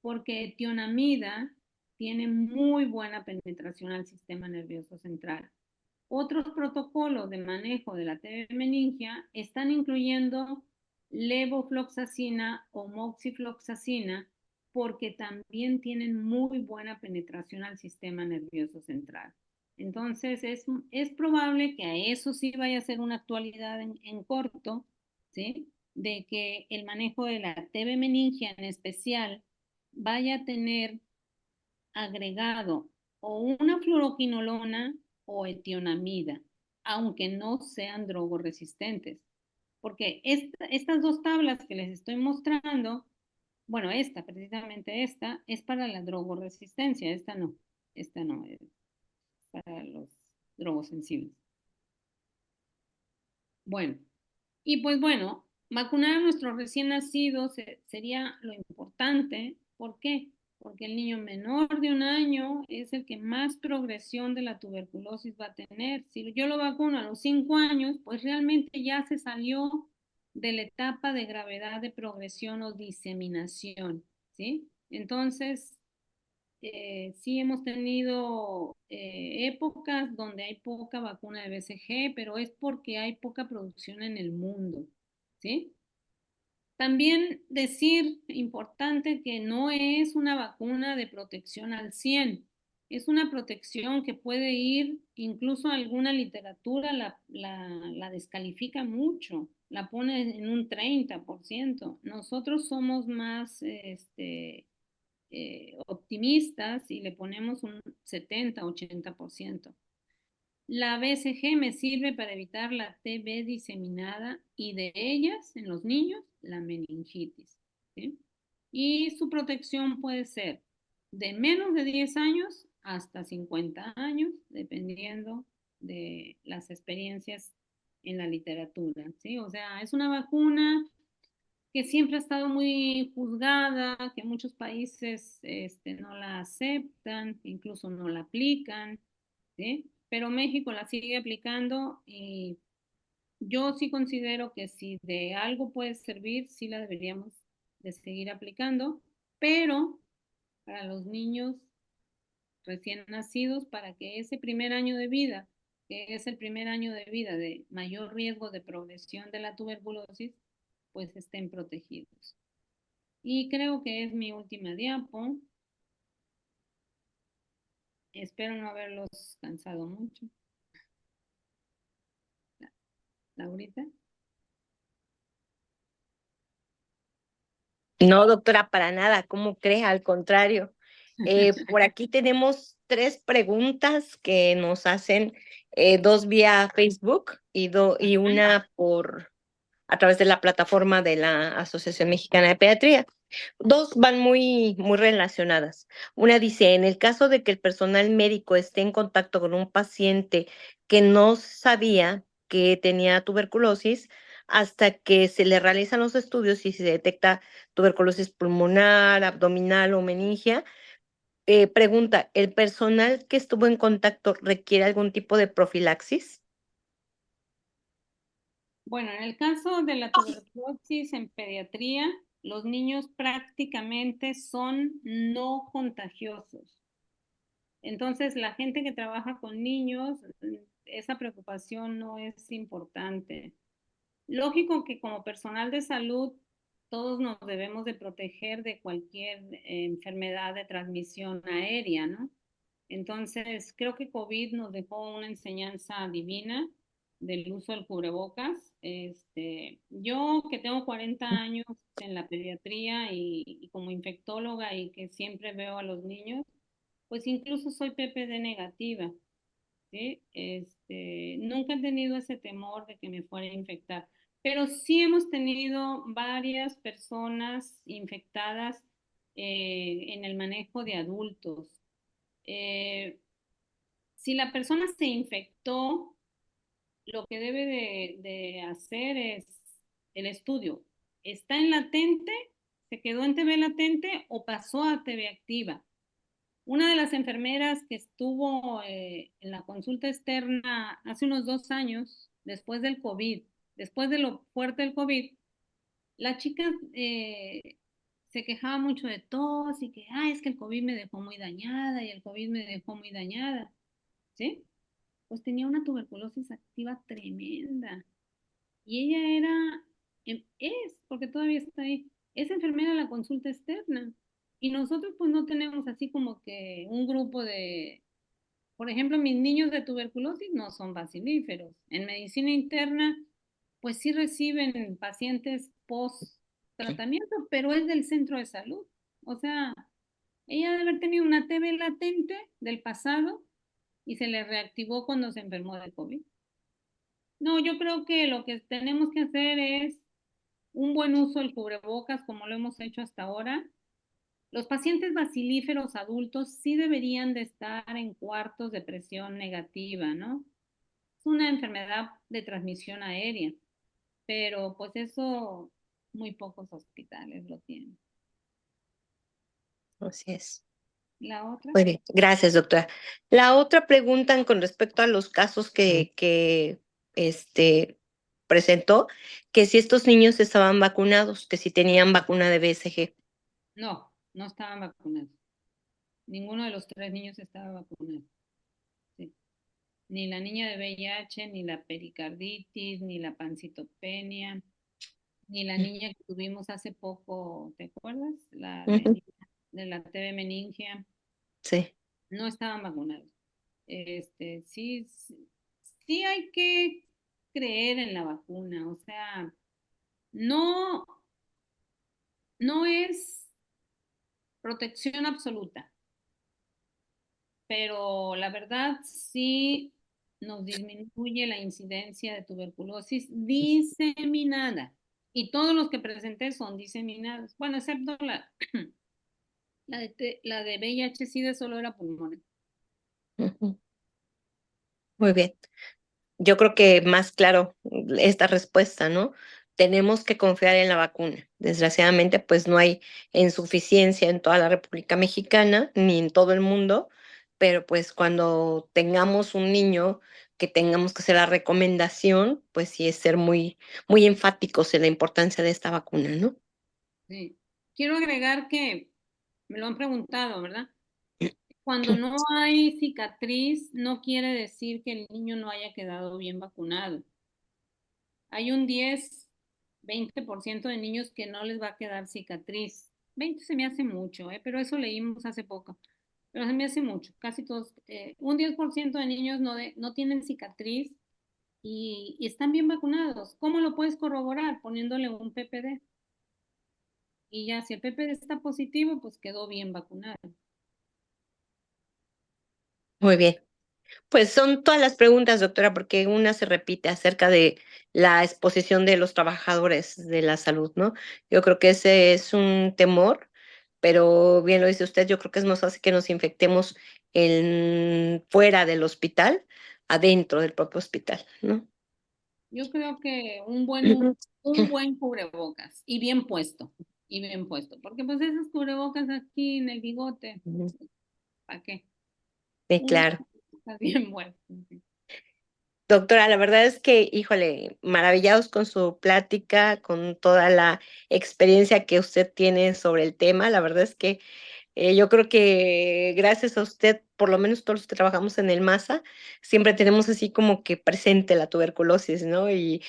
B: porque etionamida tiene muy buena penetración al sistema nervioso central. Otros protocolos de manejo de la TB meningia están incluyendo levofloxacina o moxifloxacina, porque también tienen muy buena penetración al sistema nervioso central. Entonces, es probable que a eso sí vaya a ser una actualidad en corto, ¿sí? De que el manejo de la TB meningia en especial vaya a tener agregado o una fluoroquinolona o etionamida, aunque no sean drogoresistentes. Porque estas dos tablas que les estoy mostrando, bueno, precisamente esta, es para la drogoresistencia, esta no, es para los drogosensibles. Bueno, y pues bueno, vacunar a nuestros recién nacidos sería lo importante. ¿Por qué? Porque el niño menor de 1 año es el que más progresión de la tuberculosis va a tener. Si yo lo vacuno a los 5 años, pues realmente ya se salió de la etapa de gravedad de progresión o diseminación, ¿sí? Entonces, sí hemos tenido épocas donde hay poca vacuna de BCG, pero es porque hay poca producción en el mundo, ¿sí? También decir, importante, que no es una vacuna de protección al 100, es una protección que puede ir, incluso alguna literatura la descalifica mucho, la pone en un 30%. Nosotros somos más, optimistas y le ponemos un 70-80%. La BCG me sirve para evitar la TB diseminada y de ellas, en los niños, la meningitis, ¿sí? Y su protección puede ser de menos de 10 años hasta 50 años, dependiendo de las experiencias en la literatura, ¿sí? O sea, es una vacuna que siempre ha estado muy juzgada, que muchos países no la aceptan, incluso no la aplican, ¿sí? Pero México la sigue aplicando y yo sí considero que si de algo puede servir, sí la deberíamos de seguir aplicando, pero para los niños recién nacidos, para que ese primer año de vida, que es el primer año de vida de mayor riesgo de progresión de la tuberculosis, pues estén protegidos. Y creo que es mi última diapo. Espero no haberlos cansado mucho. Laurita.
A: No, doctora, para nada, ¿cómo cree? Al contrario. Por aquí tenemos 3 preguntas que nos hacen, 2 vía Facebook y una a través de la plataforma de la Asociación Mexicana de Pediatría. 2 van muy relacionadas. Una dice, en el caso de que el personal médico esté en contacto con un paciente que no sabía que tenía tuberculosis, hasta que se le realizan los estudios y se detecta tuberculosis pulmonar, abdominal o meningia, pregunta, ¿el personal que estuvo en contacto requiere algún tipo de profilaxis?
B: Bueno, en el caso de la tuberculosis en pediatría, los niños prácticamente son no contagiosos. Entonces, la gente que trabaja con niños, esa preocupación no es importante. Lógico que como personal de salud, todos nos debemos de proteger de cualquier enfermedad de transmisión aérea, ¿no? Entonces, creo que COVID nos dejó una enseñanza divina del uso del cubrebocas. Yo que tengo 40 años en la pediatría y como infectóloga y que siempre veo a los niños, pues incluso soy PPD negativa, ¿sí? Nunca he tenido ese temor de que me fuera a infectar, pero sí hemos tenido varias personas infectadas en el manejo de adultos. Eh, si la persona se infectó, lo que debe de hacer es el estudio. ¿Está en latente? ¿Se quedó en TB latente o pasó a TB activa? Una de las enfermeras que estuvo en la consulta externa hace unos 2 años, después del COVID, después de lo fuerte del COVID, la chica se quejaba mucho de tos y que, es que el COVID me dejó muy dañada y el COVID me dejó muy dañada, ¿sí? Pues tenía una tuberculosis activa tremenda. Y ella era porque todavía está ahí, es enfermera de la consulta externa. Y nosotros pues no tenemos así como que un grupo de, por ejemplo, mis niños de tuberculosis no son bacilíferos. En medicina interna, pues sí reciben pacientes post tratamiento, pero es del centro de salud. O sea, ella debe haber tenido una TB latente del pasado y se le reactivó cuando se enfermó de COVID. No, yo creo que lo que tenemos que hacer es un buen uso del cubrebocas como lo hemos hecho hasta ahora. Los pacientes bacilíferos adultos sí deberían de estar en cuartos de presión negativa, ¿no? Es una enfermedad de transmisión aérea, pero pues eso muy pocos hospitales lo tienen.
A: Así es.
B: La otra,
A: Muy bien, gracias, doctora. La otra pregunta con respecto a los casos que presentó, que si estos niños estaban vacunados, que si tenían vacuna de BCG.
B: no, no estaban vacunados. Ninguno de los tres niños estaba vacunado. Sí. Ni la niña de VIH, ni la pericarditis, ni la pancitopenia, ni la niña que tuvimos hace poco, ¿te acuerdas? La
A: Ujú,
B: de la TB meningia,
A: sí,
B: no estaban vacunados. Sí, sí, sí hay que creer en la vacuna, o sea, no, no es protección absoluta, pero la verdad sí nos disminuye la incidencia de tuberculosis diseminada. Y todos los que presenté son diseminados. Bueno, excepto la de VIH-Sida solo era pulmonar.
A: ujú, muy bien. Yo creo que más claro esta respuesta, ¿no? Tenemos que confiar en la vacuna. Desgraciadamente, pues no hay insuficiencia en toda la República Mexicana ni en todo el mundo, pero pues cuando tengamos un niño que tengamos que hacer la recomendación, pues sí es ser muy enfáticos en la importancia de esta vacuna, ¿no?
B: Sí. Quiero agregar que me lo han preguntado, ¿verdad? Cuando no hay cicatriz, no quiere decir que el niño no haya quedado bien vacunado. Hay un 10-20% de niños que no les va a quedar cicatriz. 20 se me hace mucho, pero eso leímos hace poco. Pero se me hace mucho. Casi todos, un 10% de niños no tienen cicatriz y están bien vacunados. ¿Cómo lo puedes corroborar? Poniéndole un PPD. Y ya, si el PPD está positivo, pues quedó bien vacunado.
A: Muy bien. Pues son todas las preguntas, doctora, porque una se repite acerca de la exposición de los trabajadores de la salud, ¿no? Yo creo que ese es un temor, pero bien lo dice usted, yo creo que nos hace que nos infectemos fuera del hospital, adentro del propio hospital, ¿no?
B: Yo creo que un buen cubrebocas y bien puesto, porque pues esos cubrebocas aquí en el bigote, ¿para qué?
A: Sí,
B: Un buen
A: claro.
B: cubrebocas bien puesto. Sí.
A: Doctora, la verdad es que, híjole, maravillados con su plática, con toda la experiencia que usted tiene sobre el tema. La verdad es que yo creo que gracias a usted, por lo menos todos los que trabajamos en el MASA, siempre tenemos así como que presente la tuberculosis, ¿no? Y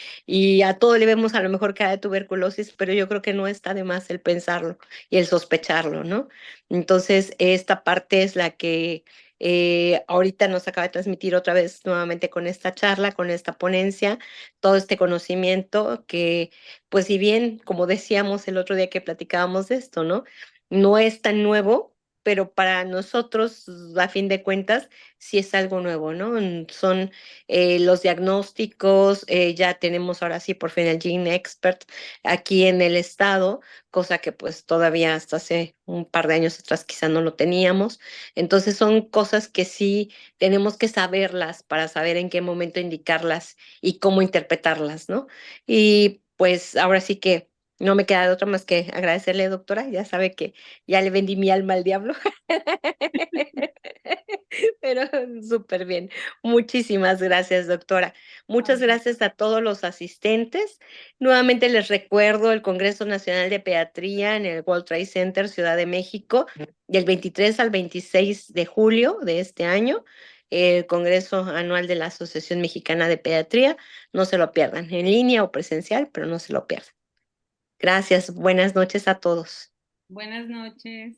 A: a todo le vemos a lo mejor cara de tuberculosis, pero yo creo que no está de más el pensarlo y el sospecharlo, ¿no? Entonces, esta parte es la que ahorita nos acaba de transmitir otra vez nuevamente con esta charla, con esta ponencia, todo este conocimiento que, pues si bien, como decíamos el otro día que platicábamos de esto, ¿no? No es tan nuevo, pero para nosotros, a fin de cuentas, sí es algo nuevo, ¿no? Son los diagnósticos, ya tenemos ahora sí por fin el Gene Expert aquí en el estado, cosa que pues todavía hasta hace un par de años atrás quizá no lo teníamos. Entonces son cosas que sí tenemos que saberlas para saber en qué momento indicarlas y cómo interpretarlas, ¿no? Y pues ahora sí que no me queda de otra más que agradecerle, doctora. Ya sabe que ya le vendí mi alma al diablo. Pero súper bien. Muchísimas gracias, doctora. Muchas
B: Ay,
A: gracias a todos los asistentes. Nuevamente les recuerdo el Congreso Nacional de Pediatría en el World Trade Center, Ciudad de México, del 23 al 26 de julio de este año. El Congreso Anual de la Asociación Mexicana de Pediatría. No se lo pierdan, en línea o presencial, pero no se lo pierdan. Gracias. Buenas noches a todos.
B: Buenas noches.